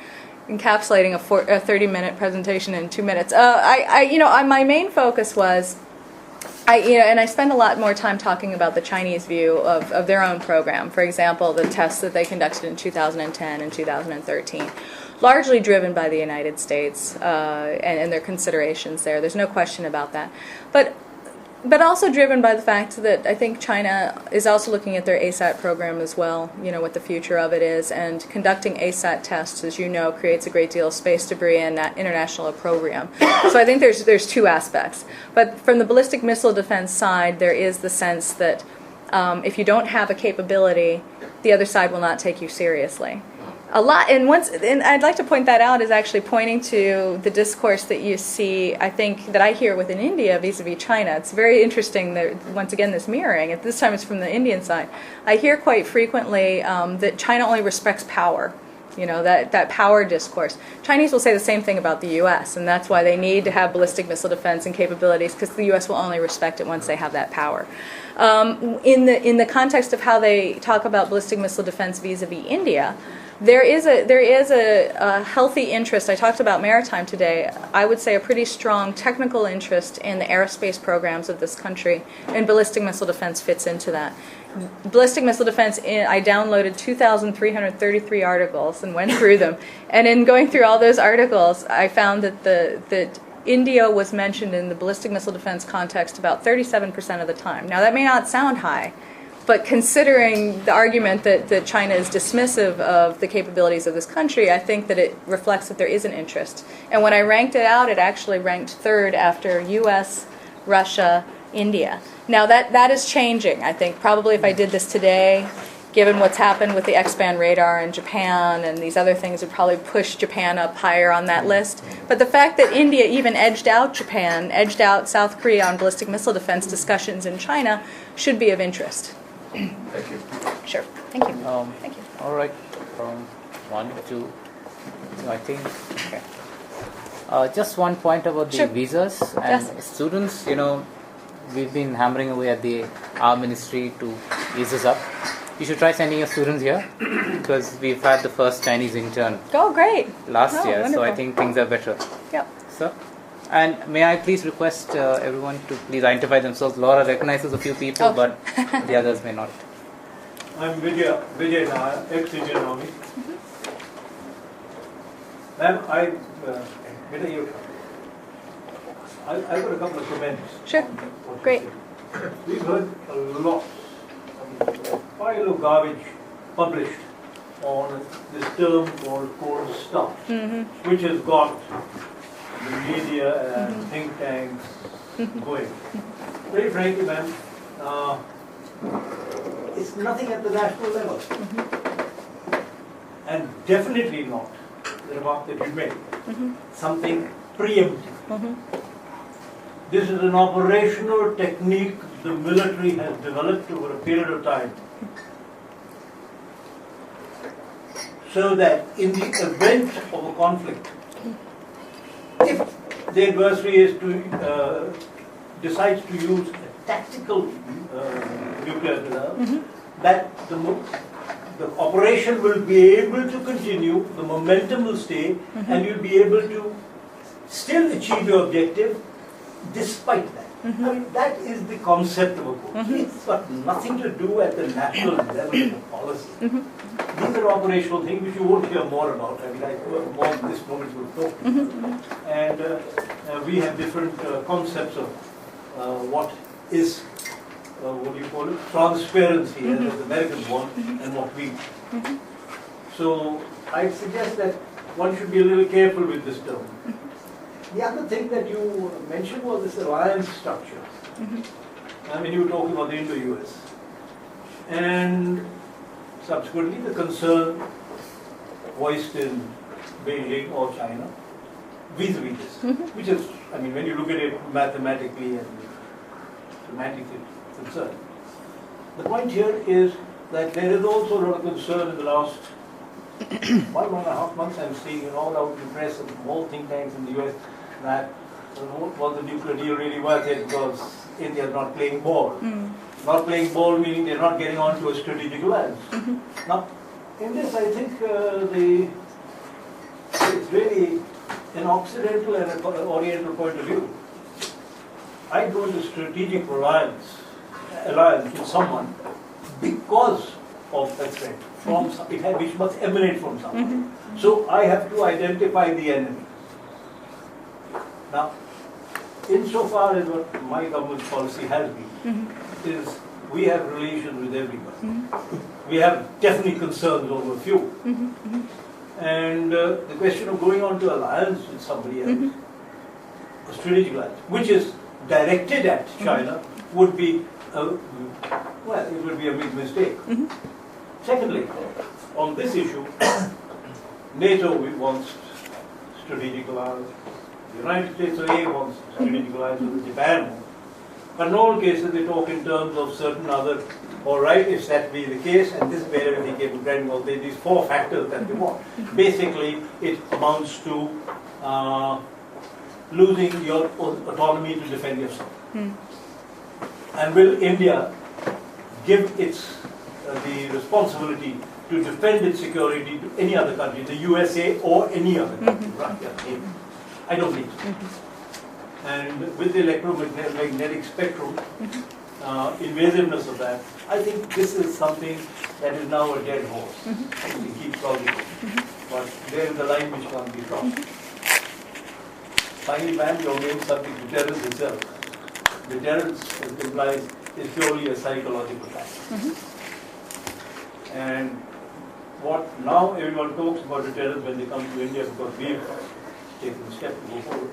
Encapsulating a 30-minute presentation in 2 minutes. My main focus was, and I spend a lot more time talking about the Chinese view of their own program. For example, the tests that they conducted in 2010 and 2013, largely driven by the United States and their considerations there. There's no question about that. But also driven by the fact that I think China is also looking at their ASAT program as well, you know, what the future of it is, and conducting ASAT tests, as you know, creates a great deal of space debris and that international opprobrium. So I think there's two aspects. But from the ballistic missile defense side, there is the sense that if you don't have a capability, the other side will not take you seriously. And I'd like to point that out, is actually pointing to the discourse that you see, I think, that I hear within India vis-a-vis China. It's very interesting that, once again, this mirroring. At this time it's from the Indian side. I hear quite frequently that China only respects power. You know, that power discourse. Chinese will say the same thing about the U.S., and that's why they need to have ballistic missile defense and capabilities, because the U.S. will only respect it once they have that power. In the context of how they talk about ballistic missile defense vis-a-vis India, there is a healthy interest. I talked about maritime today. I would say a pretty strong technical interest in the aerospace programs of this country, and ballistic missile defense fits into that. Ballistic missile defense, I downloaded 2,333 articles and went through them. And in going through all those articles, I found that India was mentioned in the ballistic missile defense context about 37% of the time. Now, that may not sound high, but considering the argument that China is dismissive of the capabilities of this country, I think that it reflects that there is an interest. And when I ranked it out, it actually ranked third after U.S., Russia, India. Now that is changing. I think probably if I did this today, given what's happened with the X-band radar in Japan and these other things, would probably push Japan up higher on that list. But the fact that India even edged out Japan, edged out South Korea on ballistic missile defense discussions in China, should be of interest. Thank you. Sure. Thank you. Thank you. All right. 1, 2, I think. Okay. Just one point about the visas and students. You know, we've been hammering away at our ministry to ease this up. You should try sending your students here, because we've had the first Chinese intern. Oh, great. Last year, wonderful. so I think things are better. Yep. So, and may I please request everyone to please identify themselves. Laura recognizes a few people, but the others may not. I'm Vijay Nair, ex-Indian Army. Ma'am, I've got a couple of comments. Sure. Great. We've heard a lot, pile of garbage published on this term called cold start, which has got the media and think tanks going. Very frankly, ma'am, it's nothing at the national level. And definitely not the remark that you made. Something preemptive. This is an operational technique the military has developed over a period of time, so that in the event of a conflict, if the adversary decides to use a tactical nuclear reserve, that the operation will be able to continue, the momentum will stay, and you'll be able to still achieve your objective despite that. I mean, that is the concept of a course. It's got nothing to do at the national level of policy. These are operational things which you won't hear more about. I mean, more in this moment we'll talk about. And we have different concepts of what is, what do you call it, transparency, as the Americans want, and what we want. So I suggest that one should be a little careful with this term. The other thing that you mentioned was this alliance structure. I mean, you were talking about the Indo-US. And subsequently the concern voiced in Beijing or China vis-a-vis this, which is, I mean, when you look at it mathematically and semantically concerned. The point here is that there is also a lot of concern in the last 1.5 months. I'm seeing it all out in the press and all think tanks in the US that was the nuclear deal really worth it because India is not playing ball. Not playing ball meaning they're not getting onto a strategic alliance. Now, in this, I think it's really an Occidental and an Oriental point of view. I go into strategic alliance with someone because of a threat from which must emanate from someone. So I have to identify the enemy. Now, insofar as what my government's policy has been, is we have relations with everybody. We have definitely concerns over a few. And the question of going on to alliance with somebody else, a strategic alliance, which is directed at China, would be, well, it would be a big mistake. Secondly, on this issue, NATO wants strategic alliance. The United States wants strategic alliance with Japan. But in all cases, they talk in terms of certain other, all right, if that be the case, and this is where everything came to granting, well, these 4 factors that they want. Basically, it amounts to losing your autonomy to defend yourself. And will India give its the responsibility to defend its security to any other country, the USA or any other country? Russia, I don't think so. And with the electromagnetic spectrum, invasiveness of that, I think this is something that is now a dead horse. We keep calling it. But there is a line which can't be crossed. Finally, man, your main subject, deterrence itself. Deterrence, as implies, is purely a psychological fact. And what now everyone talks about deterrence when they come to India, because we've taken the step to go forward,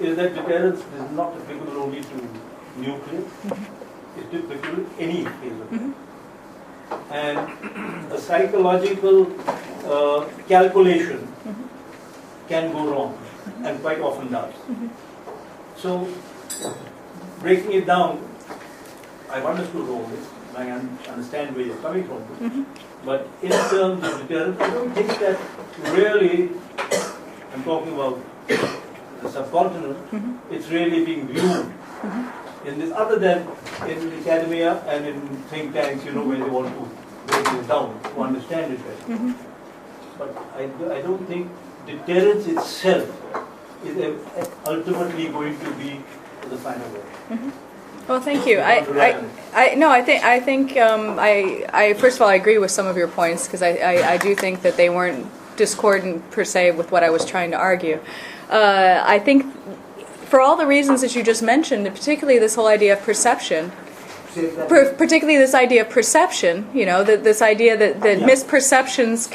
is that deterrence is not applicable only to nuclear, it's applicable to any phase of it. And a psychological calculation can go wrong, and quite often does. So, breaking it down, I've understood all this, I understand where you're coming from, but in terms of deterrence, I don't think that really, I'm talking about the subcontinent, it's really being viewed in this, other than in academia and in think tanks, you know, where they want to break this down, to understand it better. But I don't think deterrence itself is ultimately going to be the final word. Well, thank you. I think first of all, I agree with some of your points, because I do think that they weren't discordant per se with what I was trying to argue. I think for all the reasons that you just mentioned, particularly this whole idea of perception, particularly this idea of perception, you know, this idea that misperceptions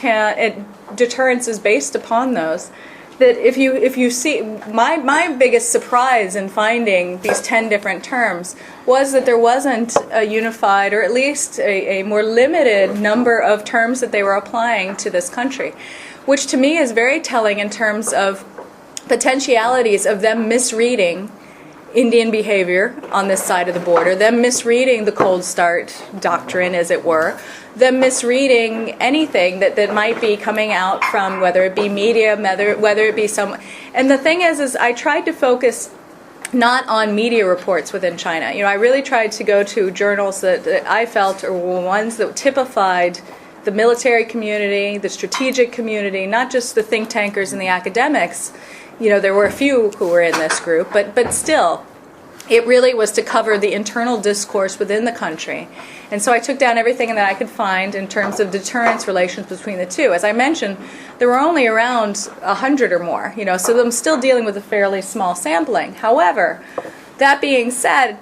deterrence is based upon those. That if you see, my biggest surprise in finding these 10 different terms was that there wasn't a unified, or at least a more limited number of terms that they were applying to this country, which to me is very telling in terms of potentialities of them misreading Indian behavior on this side of the border, them misreading the Cold Start doctrine, as it were, them misreading anything that might be coming out from, whether it be media, whether it be some. And the thing is I tried to focus not on media reports within China. You know, I really tried to go to journals that I felt were ones that typified the military community, the strategic community, not just the think tankers and the academics. You know, there were a few who were in this group, but still, it really was to cover the internal discourse within the country. And so I took down everything that I could find in terms of deterrence relations between the two. As I mentioned, there were only around 100 or more, you know, so I'm still dealing with a fairly small sampling. However, that being said,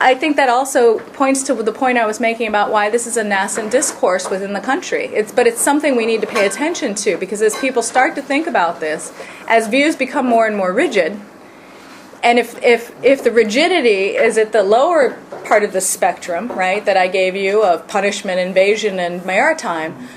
I think that also points to the point I was making about why this is a nascent discourse within the country. But it's something we need to pay attention to, because as people start to think about this, as views become more and more rigid, and if the rigidity is at the lower part of the spectrum, right, that I gave you of punishment, invasion, and maritime,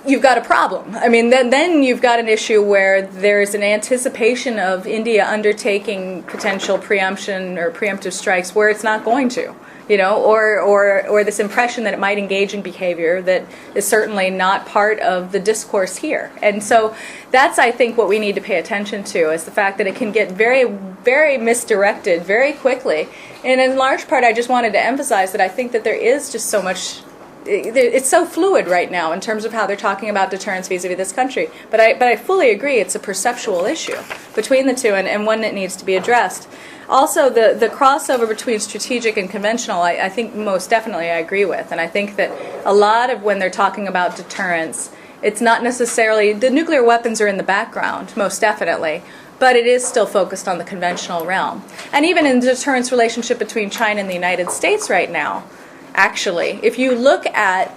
you've got a problem. I mean, then you've got an issue where there's an anticipation of India undertaking potential preemption or preemptive strikes where it's not going to, or this impression that it might engage in behavior that is certainly not part of the discourse here. And so that's, I think, what we need to pay attention to, is the fact that it can get very, very misdirected very quickly. And in large part, I just wanted to emphasize that I think that there is just so much. It's so fluid right now in terms of how they're talking about deterrence vis-a-vis this country. But I fully agree it's a perceptual issue between the two, and one that needs to be addressed. Also, the crossover between strategic and conventional, I think most definitely I agree with. And I think that a lot of when they're talking about deterrence, it's not necessarily, the nuclear weapons are in the background, most definitely, but it is still focused on the conventional realm. And even in the deterrence relationship between China and the United States right now, actually, if you look at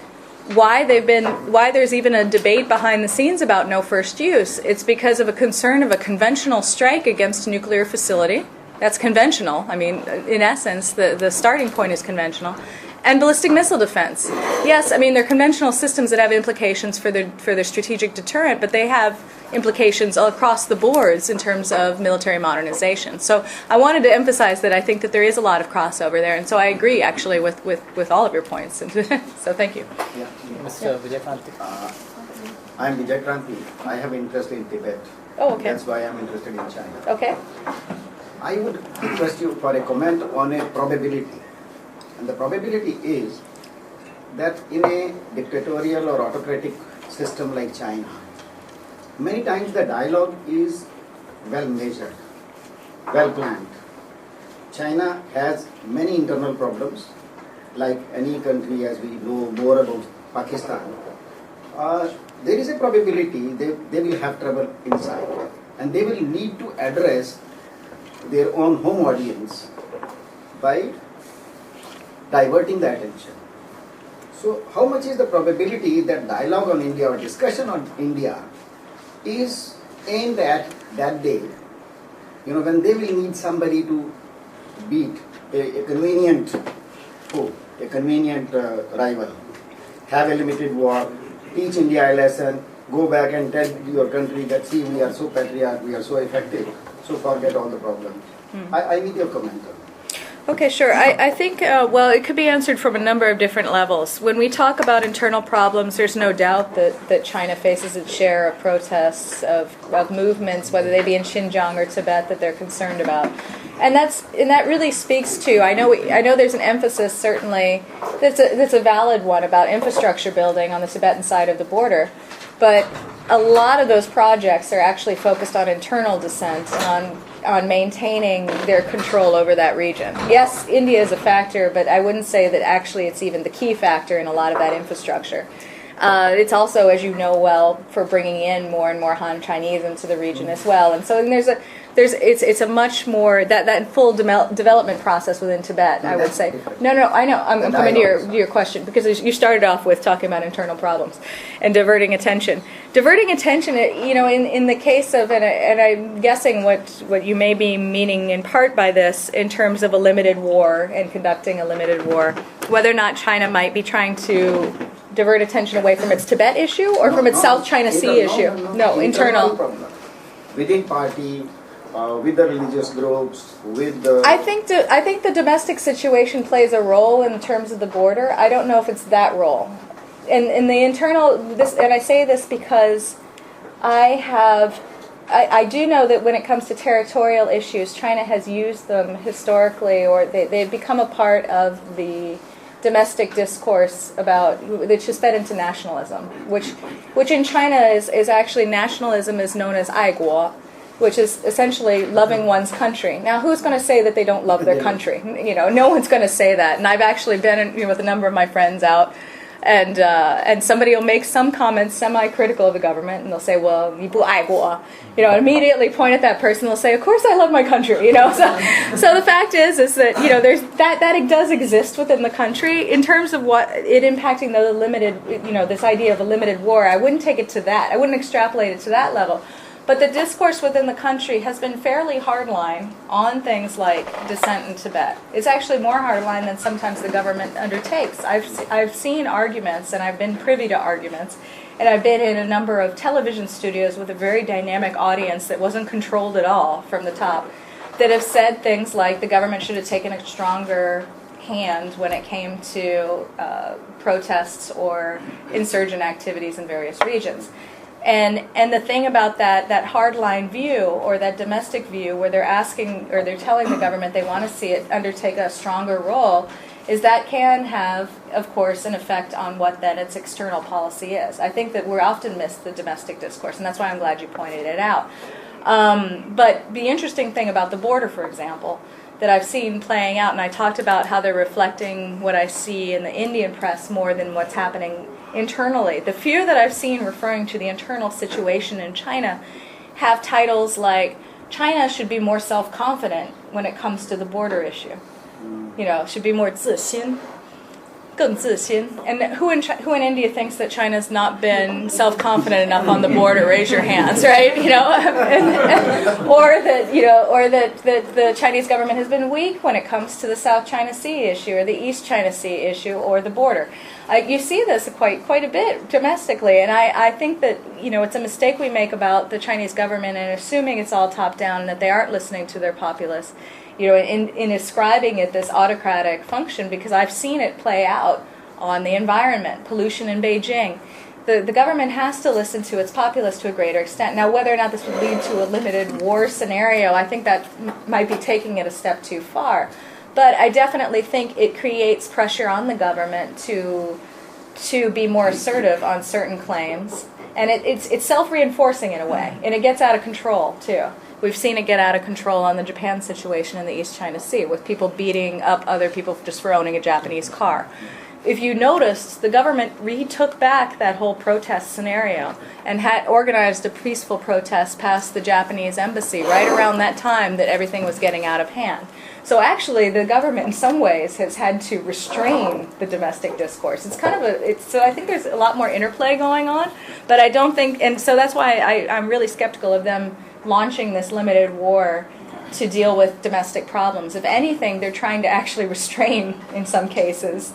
why there's even a debate behind the scenes about no first use, it's because of a concern of a conventional strike against a nuclear facility. That's conventional. I mean, in essence, the starting point is conventional. And ballistic missile defense. Yes, I mean, they're conventional systems that have implications for their strategic deterrent, but they have implications across the boards in terms of military modernization. So I wanted to emphasize that I think that there is a lot of crossover there, and so I agree, actually, with all of your points. So thank you. Yeah. Mr. Vijaykanti. I'm Vijay Kranti. I have interest in Tibet. Oh, okay. That's why I'm interested in China. Okay. I would request you for a comment on a probability. And the probability is that in a dictatorial or autocratic system like China, many times the dialogue is well measured, well planned. China has many internal problems, like any country, as we know more about Pakistan. There is a probability they will have trouble inside, and they will need to address their own home audience by diverting the attention. So how much is the probability that dialogue on India or discussion on India is aimed at that day, when they will need somebody to beat a convenient foe, a convenient rival, have a limited war, teach India a lesson, go back and tell your country that, see, we are so patriotic, we are so effective, so forget all the problems. I need your comment on that. Okay, sure. I think, well, it could be answered from a number of different levels. When we talk about internal problems, there's no doubt that China faces its share of protests, of movements, whether they be in Xinjiang or Tibet, that they're concerned about. And that really speaks to, I know there's an emphasis, certainly, that's a valid one, about infrastructure building on the Tibetan side of the border. But a lot of those projects are actually focused on internal dissent and on maintaining their control over that region. Yes, India is a factor, but I wouldn't say that actually it's even the key factor in a lot of that infrastructure. It's also, as you know well, for bringing in more and more Han Chinese into the region as well. And so it's a much more, that full development process within Tibet, I would say. No, I know. I'm coming to your question, because you started off with talking about internal problems and diverting attention. Diverting attention, in the case of, and I'm guessing what you may be meaning in part by this, in terms of a limited war and conducting a limited war, whether or not China might be trying to divert attention away from its Tibet issue or from its South China Sea issue? No, internal. Problem. Within party, with the religious groups, with the... I think the domestic situation plays a role in terms of the border. I don't know if it's that role. In the internal, and I say this because I do know that when it comes to territorial issues, China has used them historically, or they've become a part of the domestic discourse about, which is fed into nationalism, which in China is actually, nationalism is known as aiguo, which is essentially loving one's country. Now, who's going to say that they don't love their country? No one's going to say that. And I've actually been with a number of my friends out And somebody will make some comments semi-critical of the government, and they'll say, well, 你不爱国, immediately point at that person. They'll say, of course I love my country, So the fact is that, there's that it does exist within the country. In terms of what it impacting the limited, this idea of a limited war, I wouldn't take it to that. I wouldn't extrapolate it to that level. But the discourse within the country has been fairly hardline on things like dissent in Tibet. It's actually more hardline than sometimes the government undertakes. I've seen arguments, and I've been privy to arguments, and I've been in a number of television studios with a very dynamic audience that wasn't controlled at all from the top, that have said things like the government should have taken a stronger hand when it came to protests or insurgent activities in various regions. And the thing about that hardline view or that domestic view where they're asking or they're telling the government they want to see it undertake a stronger role is that can have, of course, an effect on what then its external policy is. I think that we're often miss the domestic discourse, and that's why I'm glad you pointed it out. But the interesting thing about the border, for example, that I've seen playing out, and I talked about how they're reflecting what I see in the Indian press more than what's happening internally. The few that I've seen referring to the internal situation in China have titles like, China should be more self-confident when it comes to the border issue. Should be more 自信, 更自信. And who in India thinks that China's not been self-confident enough on the border? Raise your hands, right? Or that the Chinese government has been weak when it comes to the South China Sea issue or the East China Sea issue or the border. You see this quite a bit domestically, and I think that it's a mistake we make about the Chinese government and assuming it's all top down and that they aren't listening to their populace. In ascribing it this autocratic function, because I've seen it play out on the environment, pollution in Beijing. The government has to listen to its populace to a greater extent. Now, whether or not this would lead to a limited war scenario, I think that might be taking it a step too far. But I definitely think it creates pressure on the government to be more assertive on certain claims. And it's self-reinforcing in a way, and it gets out of control, too. We've seen it get out of control on the Japan situation in the East China Sea, with people beating up other people just for owning a Japanese car. If you noticed, the government retook back that whole protest scenario and had organized a peaceful protest past the Japanese embassy right around that time that everything was getting out of hand. So actually, the government in some ways has had to restrain the domestic discourse. So I think there's a lot more interplay going on, but I don't think, and so that's why I'm really skeptical of them launching this limited war to deal with domestic problems. If anything, they're trying to actually restrain, in some cases,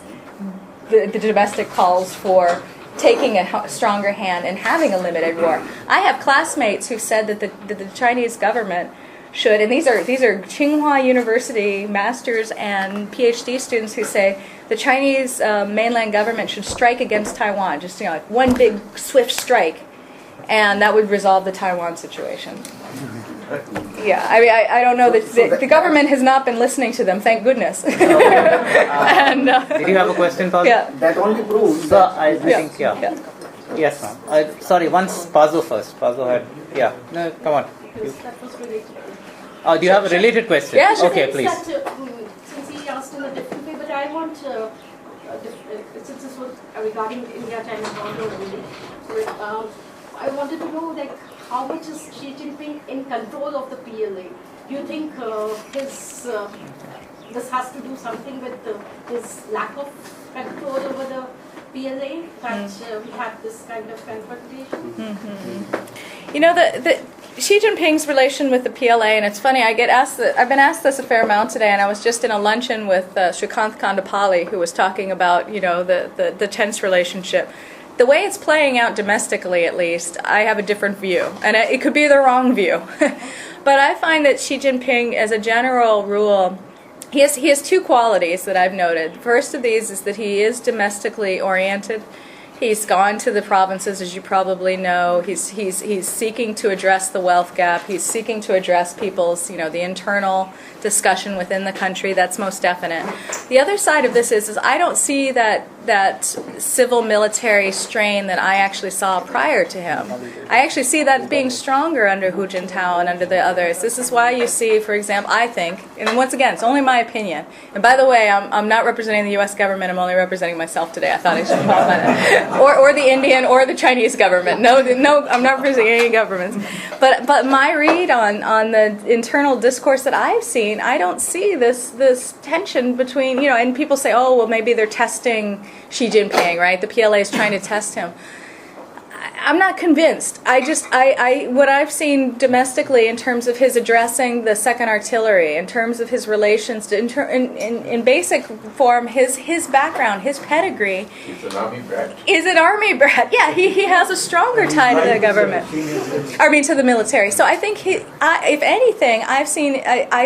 the domestic calls for taking a stronger hand and having a limited war. I have classmates who said that the Chinese government should, and these are Tsinghua University masters and PhD students who say the Chinese mainland government should strike against Taiwan, just like one big swift strike, and that would resolve the Taiwan situation. Yeah, I don't know that the government has not been listening to them, thank goodness. And, did you have a question, Pazo? Yeah. That only proves So that I think, yeah. Yes, ma'am. Sorry, once Pazo first. Pazo had, yeah. No, come on. Because that was related. Oh, do you have a related question? Yeah, sure. Okay, please. Since he asked in a different way, but I want since this was regarding India-China border only, I wanted to know how much is Xi Jinping in control of the PLA? Do you think this has to do something with his lack of control over the PLA that we had this kind of confrontation? Mm-hmm. The Xi Jinping's relation with the PLA, and it's funny, I've been asked this a fair amount today, and I was just in a luncheon with Srikanth Kandapalli, who was talking about, the tense relationship. The way it's playing out domestically, at least, I have a different view, and it could be the wrong view. But I find that Xi Jinping, as a general rule, he has two qualities that I've noted. First of these is that he is domestically oriented. He's gone to the provinces, as you probably know. He's seeking to address the wealth gap. He's seeking to address people's, the internal discussion within the country. That's most definite. The other side of this is I don't see that that civil military strain that I actually saw prior to him. I actually see that being stronger under Hu Jintao and under the others. This is why you see, for example, I think, and once again, it's only my opinion. And by the way, I'm not representing the U.S. government. I'm only representing myself today. I thought I should qualify that, or the Indian or the Chinese government. No, I'm not representing any governments. But my read on the internal discourse that I've seen, I don't see this tension between, and people say, oh, well, maybe they're testing Xi Jinping, right? The PLA is trying to test him. I'm not convinced. What I've seen domestically in terms of his addressing the Second Artillery, in terms of his relations to, in basic form, his background, his pedigree. He's an army brat. Is an army brat. Yeah, he has a stronger tie to the government. To the military. So I think if anything, I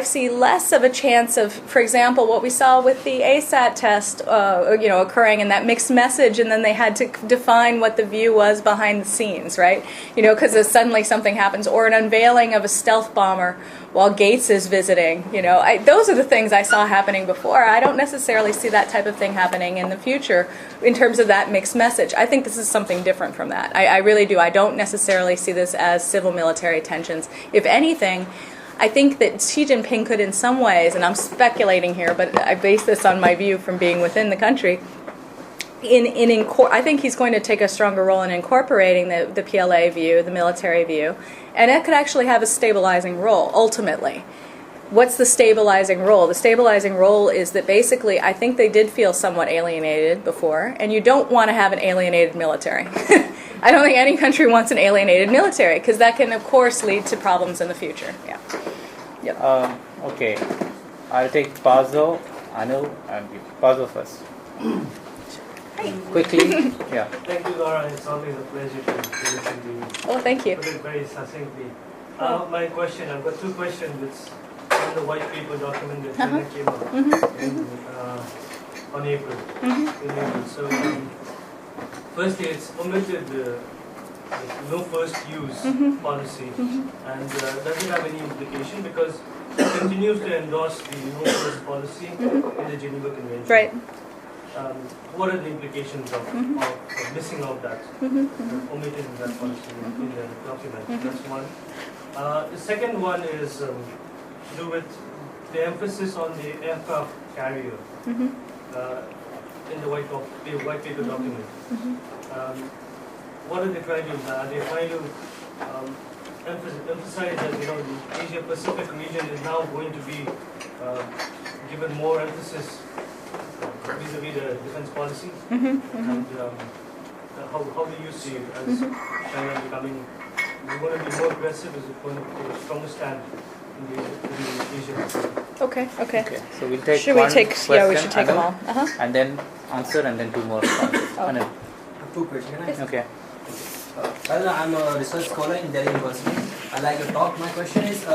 see less of a chance of, for example, what we saw with the ASAT test, occurring in that mixed message, and then they had to define what the view was behind the scenes, right? Because suddenly something happens, or an unveiling of a stealth bomber while Gates is visiting. Those are the things I saw happening before. I don't necessarily see that type of thing happening in the future in terms of that mixed message. I think this is something different from that. I really do. I don't necessarily see this as civil-military tensions. If anything, I think that Xi Jinping could in some ways, and I'm speculating here, but I base this on my view from being within the country, I think he's going to take a stronger role in incorporating the PLA view, the military view, and it could actually have a stabilizing role, ultimately. What's the stabilizing role? The stabilizing role is that basically I think they did feel somewhat alienated before, and you don't want to have an alienated military. I don't think any country wants an alienated military, because that can, of course, lead to problems in the future. Yeah. Yep. Okay. I'll take Pazo, Anu, and you. Pazo first. Quickly. Yeah. Thank you, Laura. It's always a pleasure to listen to you. Oh, thank you. Put it very succinctly. My question, I've got two questions. It's on the white paper document that China came out on April. In April. So, firstly, it's omitted the no first use policy, and does it have any implication? Because it continues to endorse the no first policy in the Geneva Convention. Right. What are the implications of missing out that, omitting that policy in the document? That's one. The second one is to do with the emphasis on the aircraft carrier in the white paper document. What are they trying to do? Are they trying to emphasize that the Asia Pacific region is now going to be given more emphasis vis-a-vis the defense policy? And how do you see it as China becoming? Is it going to be more aggressive? Is it going to take a stronger stand in the Asia Pacific? Okay. So we'll take Should one we take? question, Yeah, we should take them Anu, all. and then answer, and then two more. Anu. Two questions. Okay. Well, I'm a research scholar in Delhi University. I like your talk. My question is, I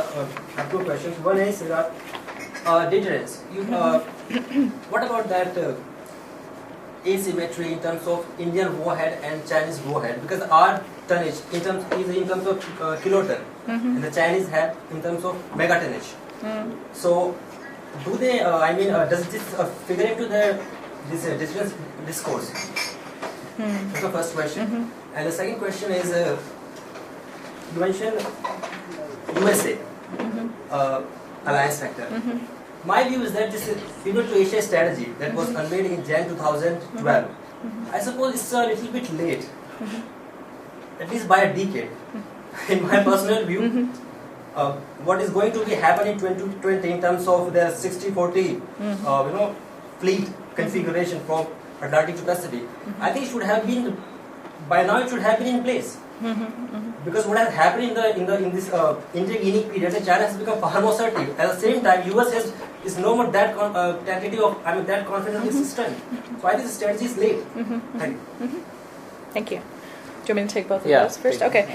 have two questions. One is deterrence. What about that asymmetry in terms of Indian warhead and Chinese warhead? Because our tonnage is in terms of kiloton, and the Chinese have in terms of megatonnage. So, do they? Does this figure into this difference discourse? That's the first question. And the second question is, you mentioned USA alliance factor. My view is that this is pivot to Asia strategy that was unveiled in Jan 2012. I suppose it's a little bit late, at least by a decade. In my personal view, what is going to be happening in 2020 in terms of their 60-40, fleet configuration from Atlantic to Pacific, I think it should have been. By now, it should have been in place. Because what has happened in this intervening period, China has become far more assertive. At the same time, US is no more that that confident in its system. So I think the strategy is late. Thank you. Thank you. Do you want me to take both of Yeah, those first? take Okay.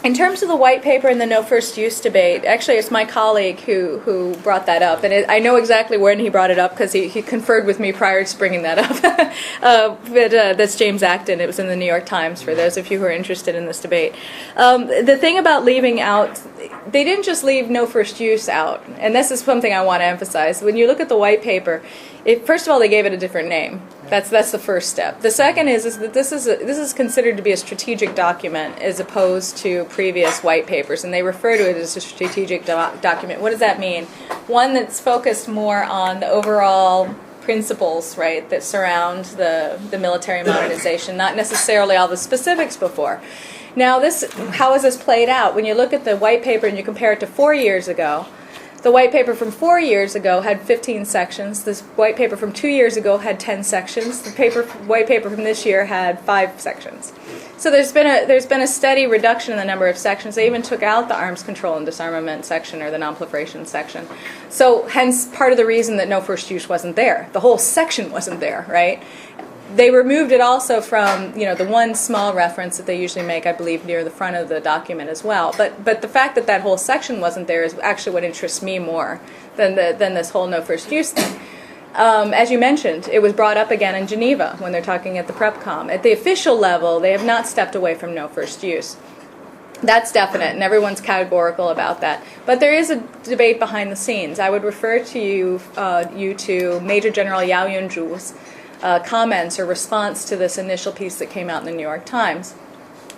In terms of the white paper and the no first use debate, actually it's my colleague who brought that up, and I know exactly when he brought it up because he conferred with me prior to bringing that up. That's James Acton. It was in the New York Times for those of you who are interested in this debate. The thing about leaving out, they didn't just leave no first use out, and this is something I want to emphasize. When you look at the white paper, first of all, they gave it a different name. That's the first step. The second is that this is considered to be a strategic document as opposed to previous white papers, and they refer to it as a strategic document. What does that mean? One that's focused more on the overall principles, right, that surround the military modernization, not necessarily all the specifics before. Now, how has this played out? When you look at the white paper and you compare it to 4 years ago, the white paper from 4 years ago had 15 sections. This white paper from 2 years ago had 10 sections. The white paper from this year had 5 sections. So there's been a steady reduction in the number of sections. They even took out the arms control and disarmament section or the non-proliferation section. So hence part of the reason that no first use wasn't there. The whole section wasn't there, right? They removed it also from, the one small reference that they usually make, I believe, near the front of the document as well. But the fact that whole section wasn't there is actually what interests me more than this whole no first use thing. As you mentioned, it was brought up again in Geneva when they're talking at the PrepCom. At the official level, they have not stepped away from no first use. That's definite, and everyone's categorical about that. But there is a debate behind the scenes. I would refer to you to Major General Yao Yunzhu's comments or response to this initial piece that came out in the New York Times,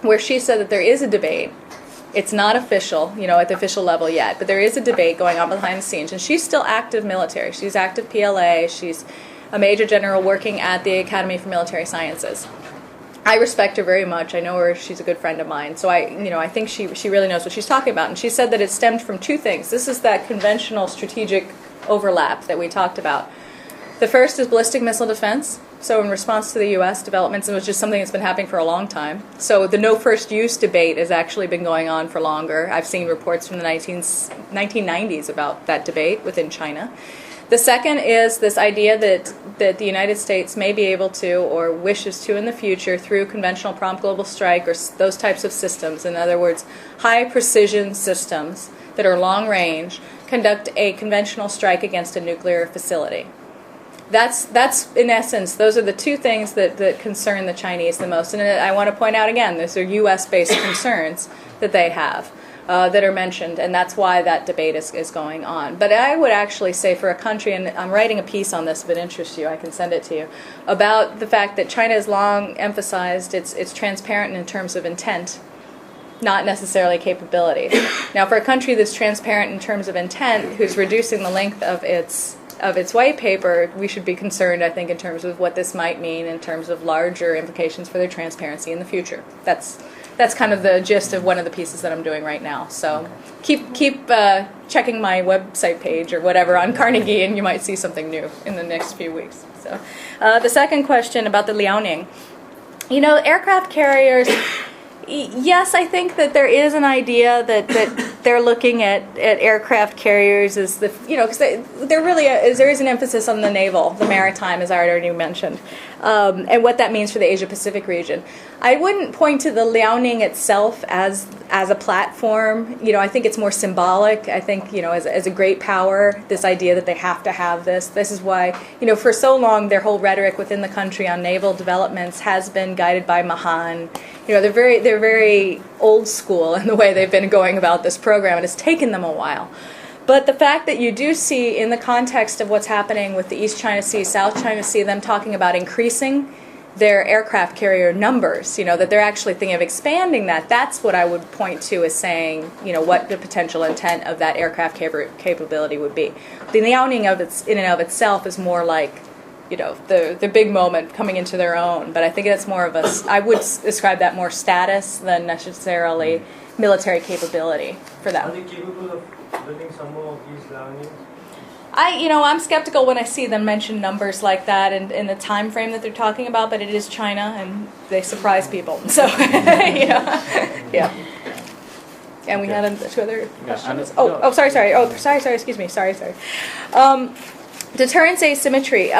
where she said that there is a debate. It's not official, at the official level yet, but there is a debate going on behind the scenes, and she's still active military. She's active PLA. She's a major general working at the Academy for Military Sciences. I respect her very much. I know her. She's a good friend of mine. So I think she really knows what she's talking about. And she said that it stemmed from two things. This is that conventional strategic overlap that we talked about. The first is ballistic missile defense. So in response to the U.S. developments, it was just something that's been happening for a long time. So the no first use debate has actually been going on for longer. I've seen reports from the 1990s about that debate within China. The second is this idea that the United States may be able to, or wishes to in the future, through conventional prompt global strike or those types of systems, in other words, high precision systems that are long range, conduct a conventional strike against a nuclear facility. That's in essence, those are the two things that concern the Chinese the most. And I want to point out again, those are U.S.-based concerns that they have that are mentioned, and that's why that debate is going on. But I would actually say for a country, and I'm writing a piece on this if it interests you, I can send it to you, about the fact that China has long emphasized it's transparent in terms of intent, not necessarily capability. Now, for a country that's transparent in terms of intent, who's reducing the length of its white paper, we should be concerned, I think, in terms of what this might mean in terms of larger implications for their transparency in the future. That's kind of the gist of one of the pieces that I'm doing right now. So keep checking my website page or whatever on Carnegie, and you might see something new in the next few weeks. So the second question about the Liaoning. Aircraft carriers, yes, I think that there is an idea that they're looking at aircraft carriers as because there is an emphasis on the naval, the maritime, as I already mentioned, and what that means for the Asia-Pacific region. I wouldn't point to the Liaoning itself as a platform. I think it's more symbolic. I think, as a great power, this idea that they have to have this. This is why, for so long, their whole rhetoric within the country on naval developments has been guided by Mahan. They're very old school in the way they've been going about this program, and it's taken them a while. But the fact that you do see in the context of what's happening with the East China Sea, South China Sea, them talking about increasing their aircraft carrier numbers, that they're actually thinking of expanding that, that's what I would point to as saying, what the potential intent of that aircraft capability would be. The Liaoning in and of itself is more like, the big moment coming into their own. But I think that's more of I would describe that more status than necessarily military capability for them. Are they capable of building some more of these Liaonings? I'm skeptical when I see them mention numbers like that and in the time frame that they're talking about, but it is China and they surprise people. So, yeah. And we had two other questions. Sorry, excuse me. Sorry. Deterrence asymmetry.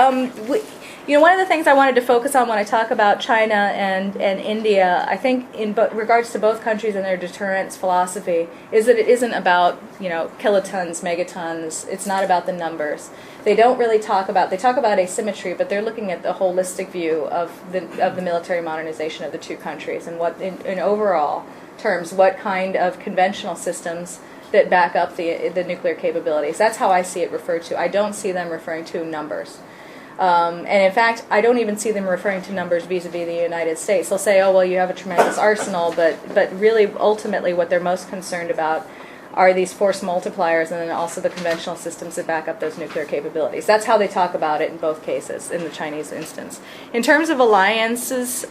One of the things I wanted to focus on when I talk about China and India, I think in regards to both countries and their deterrence philosophy, is that it isn't about, kilotons, megatons. It's not about the numbers. They don't really talk about asymmetry, but they're looking at the holistic view of the military modernization of the two countries and what, in overall terms, what kind of conventional systems that back up the nuclear capabilities. That's how I see it referred to. I don't see them referring to numbers. And in fact, I don't even see them referring to numbers vis-a-vis the United States. They'll say, oh, well, you have a tremendous arsenal, but really, ultimately, what they're most concerned about are these force multipliers and then also the conventional systems that back up those nuclear capabilities. That's how they talk about it in both cases, in the Chinese instance. In terms of alliances,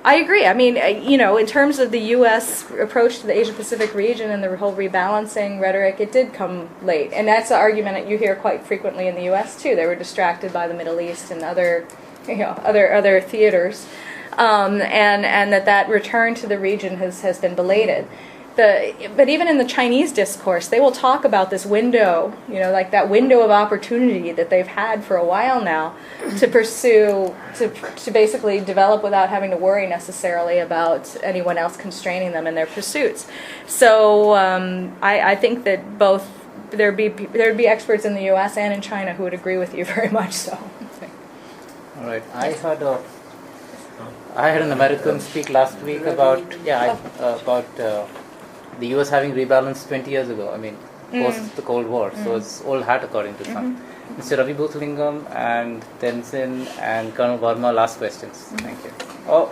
I agree. I mean, in terms of the U.S. approach to the Asia-Pacific region and the whole rebalancing rhetoric, it did come late. And that's the argument that you hear quite frequently in the U.S. too. They were distracted by the Middle East and other theaters. And that return to the region has been belated. But even in the Chinese discourse, they will talk about this window, like that window of opportunity that they've had for a while now to pursue, to basically develop without having to worry necessarily about anyone else constraining them in their pursuits. So I think that both there'd be experts in the U.S. and in China who would agree with you very much so. All right, I had an American speak last week about the U.S. having rebalanced 20 years ago. I mean, post the Cold War. So it's old hat according to some. Mr. Ravi Bhuthlingam and Tenzin and Colonel Verma, last questions. Thank you. Oh,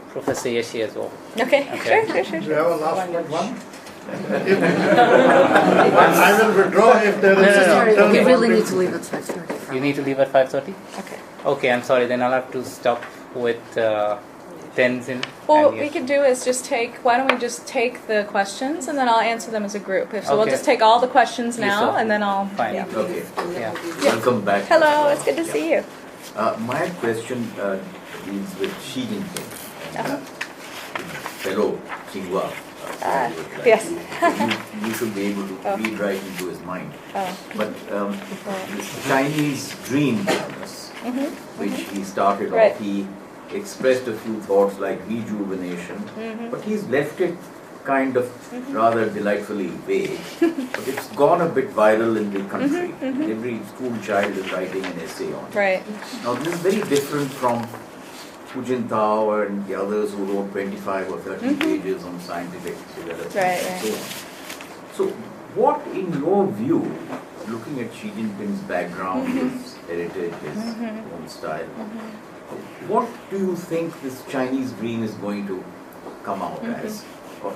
Professor Yeshi as well. Okay. Sure. Do you have a last one? I will withdraw if there is No. We really need to leave at 5:30. You need to leave at 5:30? Okay. Okay, I'm sorry. Then I'll have to stop with Tenzin. Well, what and we Yeshi. could do is why don't we just take the questions and then I'll answer them as a group. So we'll Okay. just take all the questions Yes, now sir. and then I'll... Fine. Yeah. Okay, Yeah. welcome back. Hello, it's good to see you. My question deals with Xi Jinping, Uh-huh. fellow Xinhua. Yes. You should be able to read right into his mind. Oh. But this Chinese dream business, which he started Right. off, he expressed a few thoughts like rejuvenation, but he's left it kind of rather delightfully vague. But it's gone a bit viral in the country. Every school child is writing an essay on it. Right. Now this is very different from Hu Jintao and the others who wrote 25 or 30 pages on scientific development Right, and so on. So what, in your view, looking at Xi Jinping's background, his heritage, his own style, what do you think this Chinese dream is going to come out as? Or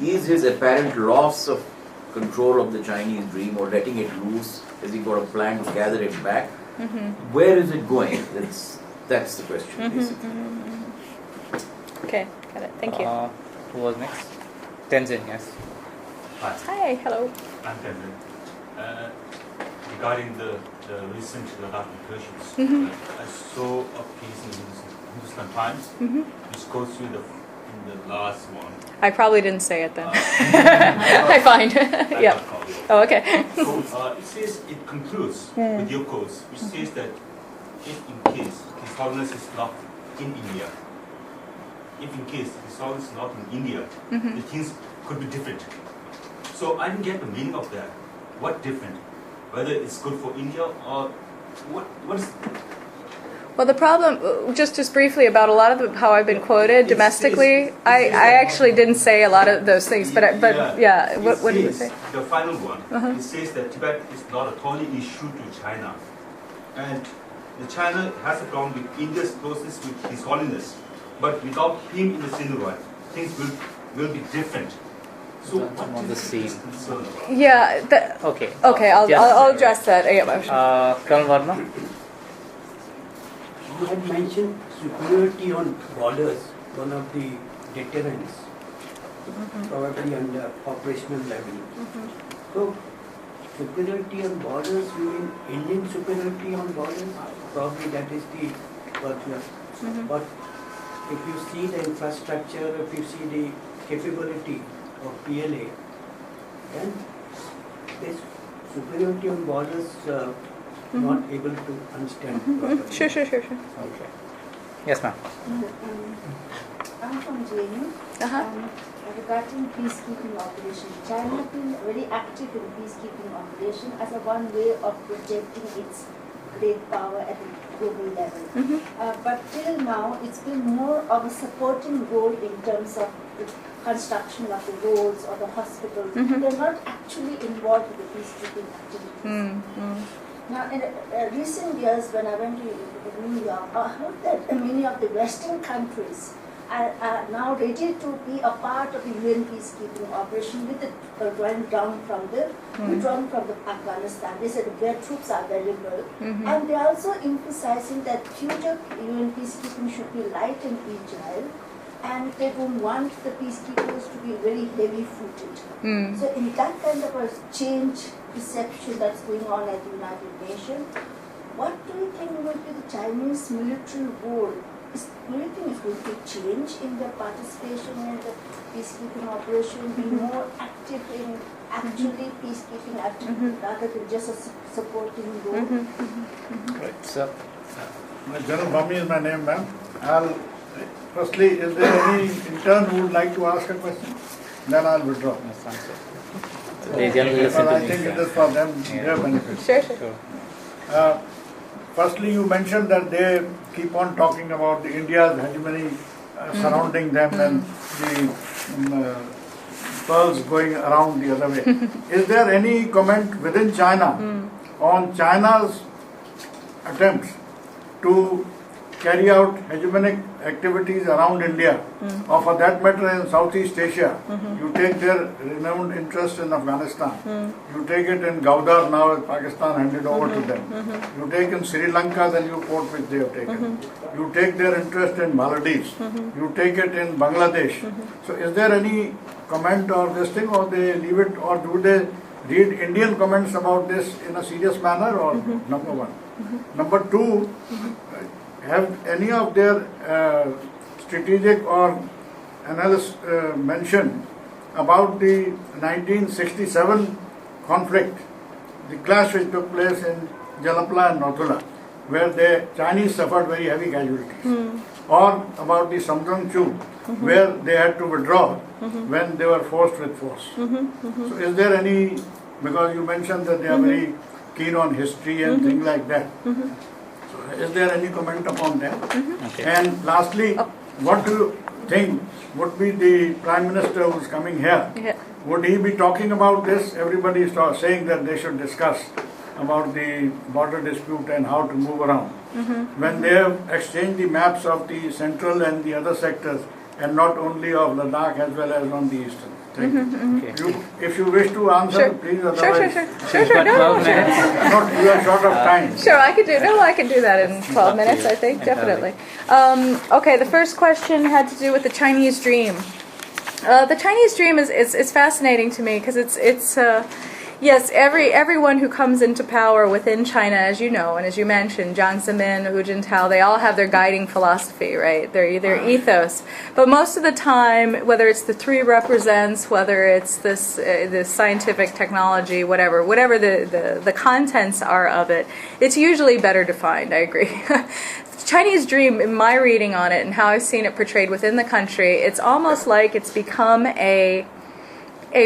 is his apparent loss of control of the Chinese dream or letting it loose, has he got a plan to gather it back? Where is it going? That's the question, basically. Okay, got it. Thank you. Who was next? Tenzin, yes. Hi, hello. I'm Tenzin. Regarding the recent Ladakh incursions, I saw a piece in Hindustan Times which goes through the last one. I probably didn't say it then. I find. Yeah. Oh, okay. So it says, it concludes with your quotes, which says that if in case His Holiness is not in India, the things could be different. So I didn't get the meaning of that. What different? Whether it's good for India or what is... Well, the problem, just briefly about a lot of how I've been quoted domestically, I actually didn't say a lot of those things, but what did you say? The final one, it says that Tibet is not a thorny issue to China, and China has a problem with India's closeness with His Holiness, but without him in the Sinai, things will be different. So what on the is scene. concern about? Yeah. Okay. Okay, I'll address that. Colonel Verma? You had mentioned superiority on borders, one of the deterrents, probably under operational level. So, superiority on borders, you mean Indian superiority on borders? Probably that is the purpose. But if you see the infrastructure, if you see the capability of PLA, then this superiority on borders not able to understand properly. Sure. Okay. Yes, ma'am. I'm from JNU. Regarding peacekeeping operation, China has been very active in peacekeeping operation as a one way of projecting its great power at the global level. But till now, it's been more of a supporting role in terms of the construction of the roads or the hospitals. They're not actually involved with the peacekeeping activities. Now, in recent years, when I went to New York, I heard that many of the Western countries are now ready to be a part of the UN peacekeeping operation with the withdrawn from the Afghanistan. They said their troops are available, and they are also emphasizing that future UN peacekeeping should be light and agile, and they don't want the peacekeepers to be very heavy-footed. So in that kind of a change perception that's going on at the United Nations, what do you think will be the Chinese military role? Do you think it's going to change in their participation in the peacekeeping operation, be more active in actually peacekeeping activity rather than just a supporting role? Right. So, General Bami is my name, ma'am. Firstly, is there any intern who would like to ask a question? Then I'll withdraw. they generally listen Because to I me. think so- it is for them, their benefit. Sure. Firstly, you mentioned that they keep on talking about the India's hegemony surrounding them and the pearls going around the other way. Is there any comment within China on China's attempts to carry out hegemonic activities around India, or for that matter in Southeast Asia? You take their renowned interest in Afghanistan, you take it in Gaudar now as Pakistan handed over to them, you take in Sri Lanka the new port which they have taken, you take their interest in Maldives, you take it in Bangladesh. So is there any comment or this thing, or they leave it, or do they read Indian comments about this in a serious manner, or number one? Number two, have any of their strategic or analysts mentioned about the 1967 conflict, the clash which took place in Jalapla and Nathula, where the Chinese suffered very heavy casualties, or about the Samdang Chu, where they had to withdraw when they were forced with force? So is there any, because you mentioned that they are very keen on history and things like that, is there any comment upon that? Okay. And lastly, what do you think would be the Prime Minister who's coming here? Would he be talking about this? Everybody is saying that they should discuss about the border dispute and how to move around. When they have exchanged the maps of the central and the other sectors, and not only of Ladakh as well as on the eastern. Thank you. If you wish to answer, please. Otherwise, Sure. No, not, you are short of time. Sure, I could do that in 12 minutes, I think, definitely. Okay, the first question had to do with the Chinese dream. The Chinese dream is fascinating to me because it's yes, everyone who comes into power within China, as you know, and as you mentioned, Jiang Zemin, Hu Jintao, they all have their guiding philosophy, right? Their ethos. But most of the time, whether it's the three represents, whether it's this scientific technology, whatever the contents are of it, it's usually better defined. I agree. Chinese dream, in my reading on it and how I've seen it portrayed within the country, it's almost like it's become a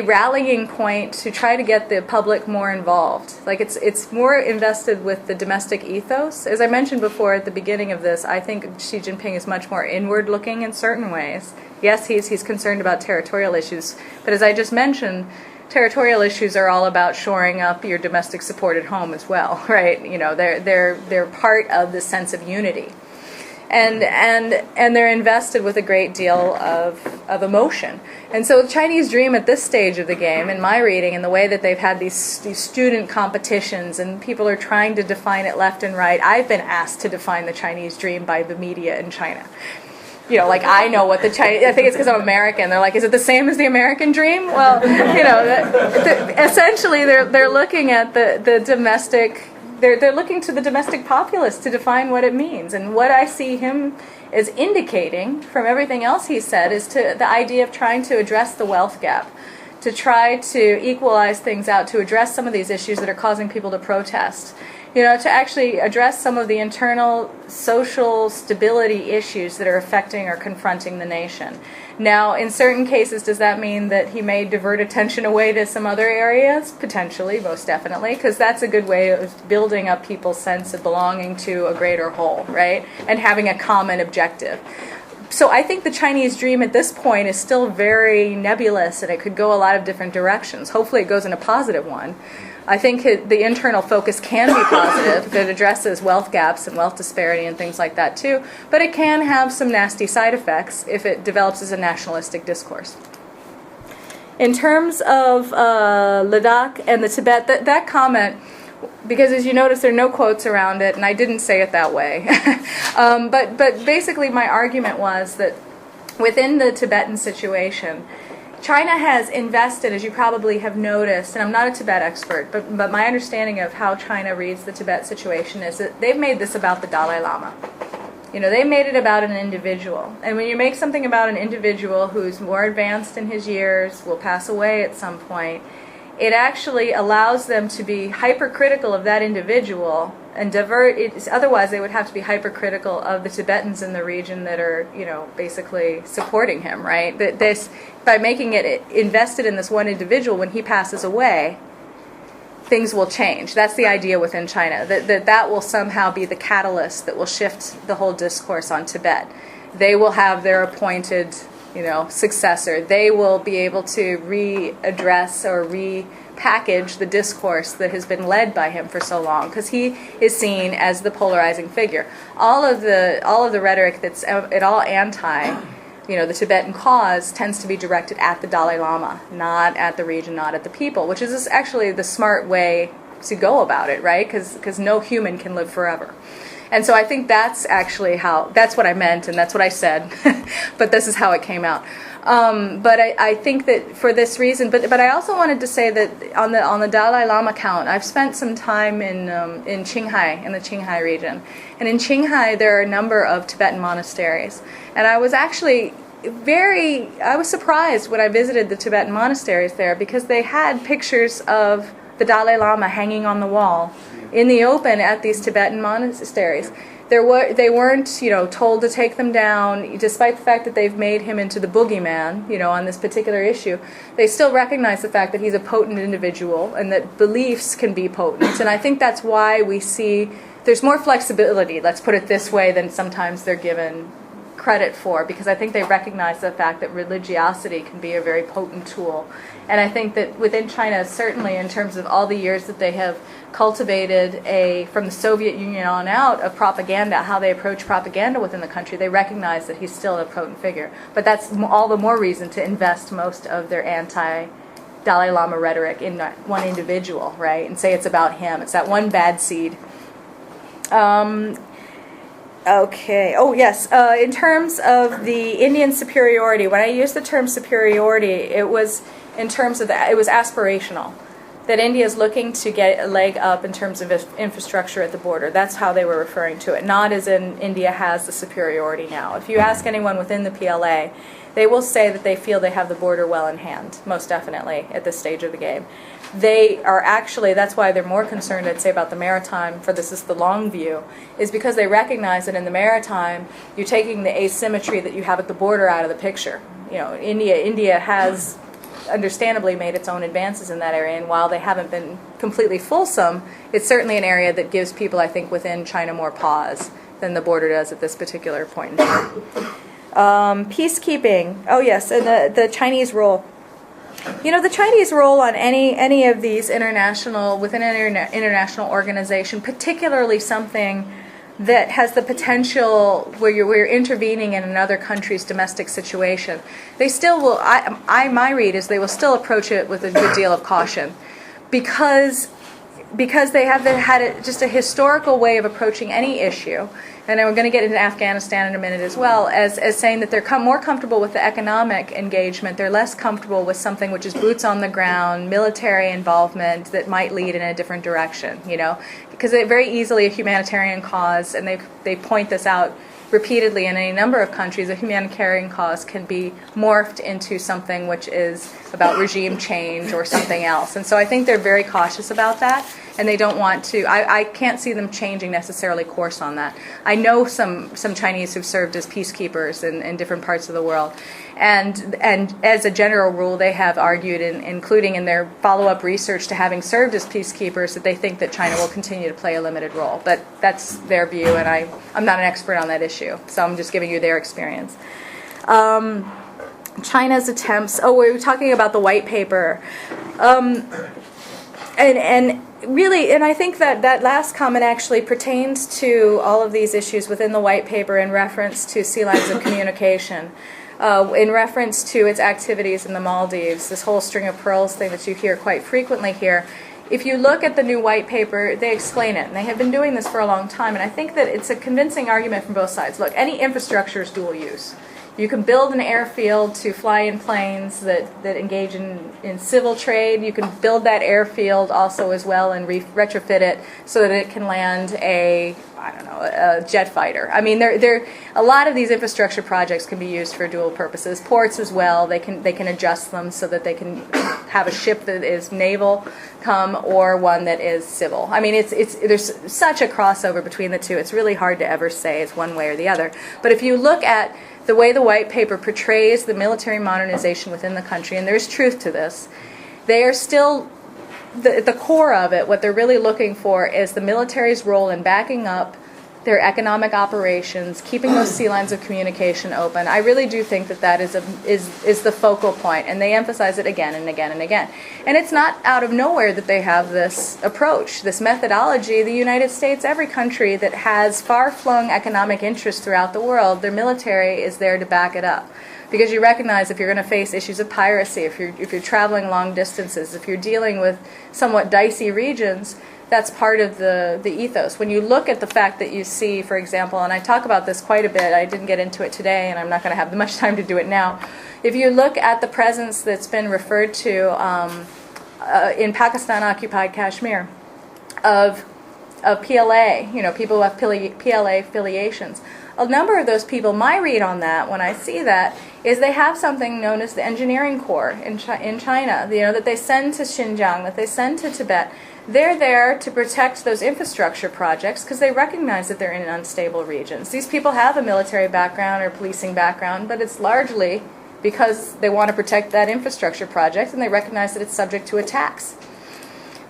rallying point to try to get the public more involved. Like it's more invested with the domestic ethos. As I mentioned before at the beginning of this, I think Xi Jinping is much more inward looking in certain ways. Yes, he's concerned about territorial issues, but as I just mentioned, territorial issues are all about shoring up your domestic support at home as well, right? You know, they're part of the sense of unity. And they're invested with a great deal of emotion. And so the Chinese dream at this stage of the game, in my reading, and the way that they've had these student competitions and people are trying to define it left and right, I've been asked to define the Chinese dream by the media in China. You know, like I know what the Chinese, I think it's because I'm American. They're like, is it the same as the American dream? Well, you know, essentially they're looking at the domestic, they're looking to the domestic populace to define what it means. And what I see him as indicating from everything else he said is to the idea of trying to address the wealth gap, to try to equalize things out, to address some of these issues that are causing people to protest. You know, to actually address some of the internal social stability issues that are affecting or confronting the nation. Now, in certain cases, does that mean that he may divert attention away to some other areas? Potentially, most definitely, because that's a good way of building up people's sense of belonging to a greater whole, right? And having a common objective. So I think the Chinese dream at this point is still very nebulous, and it could go a lot of different directions. Hopefully it goes in a positive one. I think the internal focus can be positive. It addresses wealth gaps and wealth disparity and things like that too, but it can have some nasty side effects if it develops as a nationalistic discourse. In terms of Ladakh and the Tibet, that comment, because as you notice there are no quotes around it, and I didn't say it that way, but basically my argument was that within the Tibetan situation, China has invested, as you probably have noticed, and I'm not a Tibet expert, but my understanding of how China reads the Tibet situation is that they've made this about the Dalai Lama. You know, they made it about an individual. And when you make something about an individual who's more advanced in his years, will pass away at some point, it actually allows them to be hypercritical of that individual and divert it. Otherwise, they would have to be hypercritical of the Tibetans in the region that are, you know, basically supporting him, right? That this, by making it invested in this one individual, when he passes away, things will change. That's the idea within China, that will somehow be the catalyst that will shift the whole discourse on Tibet. They will have their appointed, you know, successor. They will be able to readdress or repackage the discourse that has been led by him for so long, because he is seen as the polarizing figure. All of the rhetoric that's at all anti, you know, the Tibetan cause tends to be directed at the Dalai Lama, not at the region, not at the people, which is actually the smart way to go about it, right? Because no human can live forever. And so I think that's actually that's what I meant, and that's what I said, but this is how it came out. But I think that for this reason, but I also wanted to say that on the Dalai Lama count, I've spent some time in Qinghai, in the Qinghai region. And in Qinghai, there are a number of Tibetan monasteries. And I was actually I was surprised when I visited the Tibetan monasteries there, because they had pictures of the Dalai Lama hanging on the wall in the open at these Tibetan monasteries. They weren't, you know, told to take them down, despite the fact that they've made him into the boogeyman, you know, on this particular issue. They still recognize the fact that he's a potent individual and that beliefs can be potent. And I think that's why we see there's more flexibility, let's put it this way, than sometimes they're given credit for, because I think they recognize the fact that religiosity can be a very potent tool. And I think that within China, certainly in terms of all the years that they have cultivated from the Soviet Union on out, of propaganda, how they approach propaganda within the country, they recognize that he's still a potent figure. But that's all the more reason to invest most of their anti-Dalai Lama rhetoric in that one individual, right? And say it's about him. It's that one bad seed. Okay. Oh, yes. In terms of the Indian superiority, when I used the term superiority, it was in terms of it was aspirational. That India is looking to get a leg up in terms of infrastructure at the border. That's how they were referring to it. Not as in India has the superiority now. If you ask anyone within the PLA, they will say that they feel they have the border well in hand, most definitely, at this stage of the game. They are actually, that's why they're more concerned, I'd say, about the maritime, for this is the long view, is because they recognize that in the maritime, you're taking the asymmetry that you have at the border out of the picture. You know, India has understandably made its own advances in that area, and while they haven't been completely fulsome, it's certainly an area that gives people, I think, within China more pause than the border does at this particular point in time. Peacekeeping. Oh yes, and the Chinese role. You know, the Chinese role on any of these within an international organization, particularly something that has the potential where you're intervening in another country's domestic situation, they still will, my read is they will still approach it with a good deal of caution, because they have had just a historical way of approaching any issue, and we're going to get into Afghanistan in a minute as well, as saying that they're more comfortable with the economic engagement, they're less comfortable with something which is boots on the ground, military involvement that might lead in a different direction, you know, because they're very easily a humanitarian cause, and they point this out repeatedly in any number of countries. A humanitarian cause can be morphed into something which is about regime change or something else. And so I think they're very cautious about that, and they don't want to, I can't see them changing necessarily course on that. I know some Chinese who've served as peacekeepers in different parts of the world, and as a general rule, they have argued, including in their follow-up research to having served as peacekeepers, that they think that China will continue to play a limited role. But that's their view, and I'm not an expert on that issue, so I'm just giving you their experience. China's attempts, we were talking about the white paper. And really, and I think that last comment actually pertains to all of these issues within the white paper in reference to sea lines of communication, in reference to its activities in the Maldives, this whole string of pearls thing that you hear quite frequently here. If you look at the new white paper, they explain it, and they have been doing this for a long time, and I think that it's a convincing argument from both sides. Look, any infrastructure is dual use. You can build an airfield to fly in planes that engage in civil trade. You can build that airfield also as well and retrofit it so that it can land a jet fighter. I mean, a lot of these infrastructure projects can be used for dual purposes. Ports as well, they can adjust them so that they can have a ship that is naval come or one that is civil. I mean, there's such a crossover between the two. It's really hard to ever say it's one way or the other. But if you look at the way the white paper portrays the military modernization within the country, and there's truth to this, they are still, the core of it, what they're really looking for is the military's role in backing up their economic operations, keeping those sea lines of communication open. I really do think that is the focal point, and they emphasize it again and again and again. And it's not out of nowhere that they have this approach, this methodology. The United States, every country that has far-flung economic interests throughout the world, their military is there to back it up. Because you recognize if you're going to face issues of piracy, if you're traveling long distances, if you're dealing with somewhat dicey regions, that's part of the ethos. When you look at the fact that you see, for example, and I talk about this quite a bit, I didn't get into it today and I'm not going to have much time to do it now. If you look at the presence that's been referred to in Pakistan-occupied Kashmir of PLA, people who have PLA affiliations, a number of those people, my read on that, when I see that, is they have something known as the engineering corps in China, that they send to Xinjiang, that they send to Tibet. They're there to protect those infrastructure projects because they recognize that they're in unstable regions. These people have a military background or policing background, but it's largely because they want to protect that infrastructure project and they recognize that it's subject to attacks.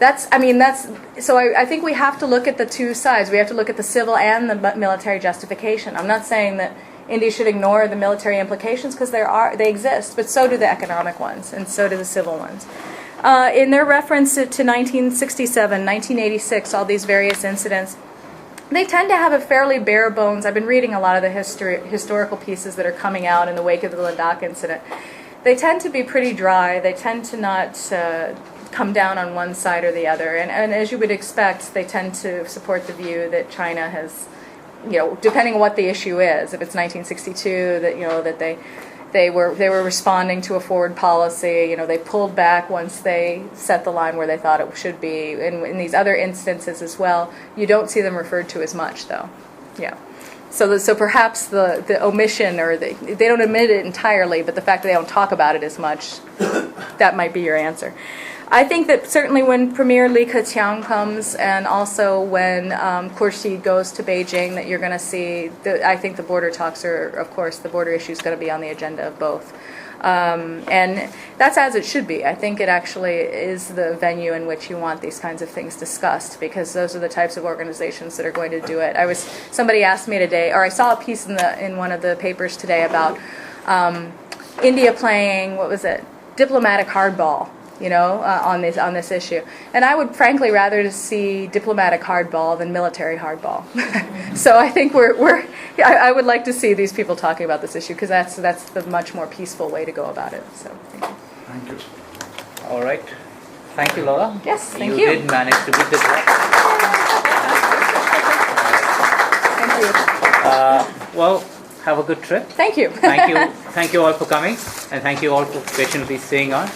So I think we have to look at the two sides. We have to look at the civil and the military justification. I'm not saying that India should ignore the military implications because they exist, but so do the economic ones and so do the civil ones. In their reference to 1967, 1986, all these various incidents, they tend to have a fairly bare bones. I've been reading a lot of the historical pieces that are coming out in the wake of the Ladakh incident. They tend to be pretty dry. They tend to not come down on one side or the other. And as you would expect, they tend to support the view that China has, depending on what the issue is, if it's 1962, that they were responding to a forward policy. They pulled back once they set the line where they thought it should be. And in these other instances as well, you don't see them referred to as much, though. Yeah. So perhaps the omission, or they don't admit it entirely, but the fact that they don't talk about it as much, that might be your answer. I think that certainly when Premier Li Keqiang comes, and also when Khurshid goes to Beijing, that you're going to see, I think the border talks are, of course, the border issue is going to be on the agenda of both. And that's as it should be. I think it actually is the venue in which you want these kinds of things discussed, because those are the types of organizations that are going to do it. Somebody asked me today, or I saw a piece in one of the papers today about India playing, diplomatic hardball. On this issue. And I would frankly rather see diplomatic hardball than military hardball. So I think I would like to see these people talking about this issue, because that's the much more peaceful way to go about it. So thank you. All right. Thank you, Laura. Yes, thank you. You did manage to beat the clock. Thank you. Well, have a good trip. Thank you. Thank you all for coming, and thank you all for patiently staying on.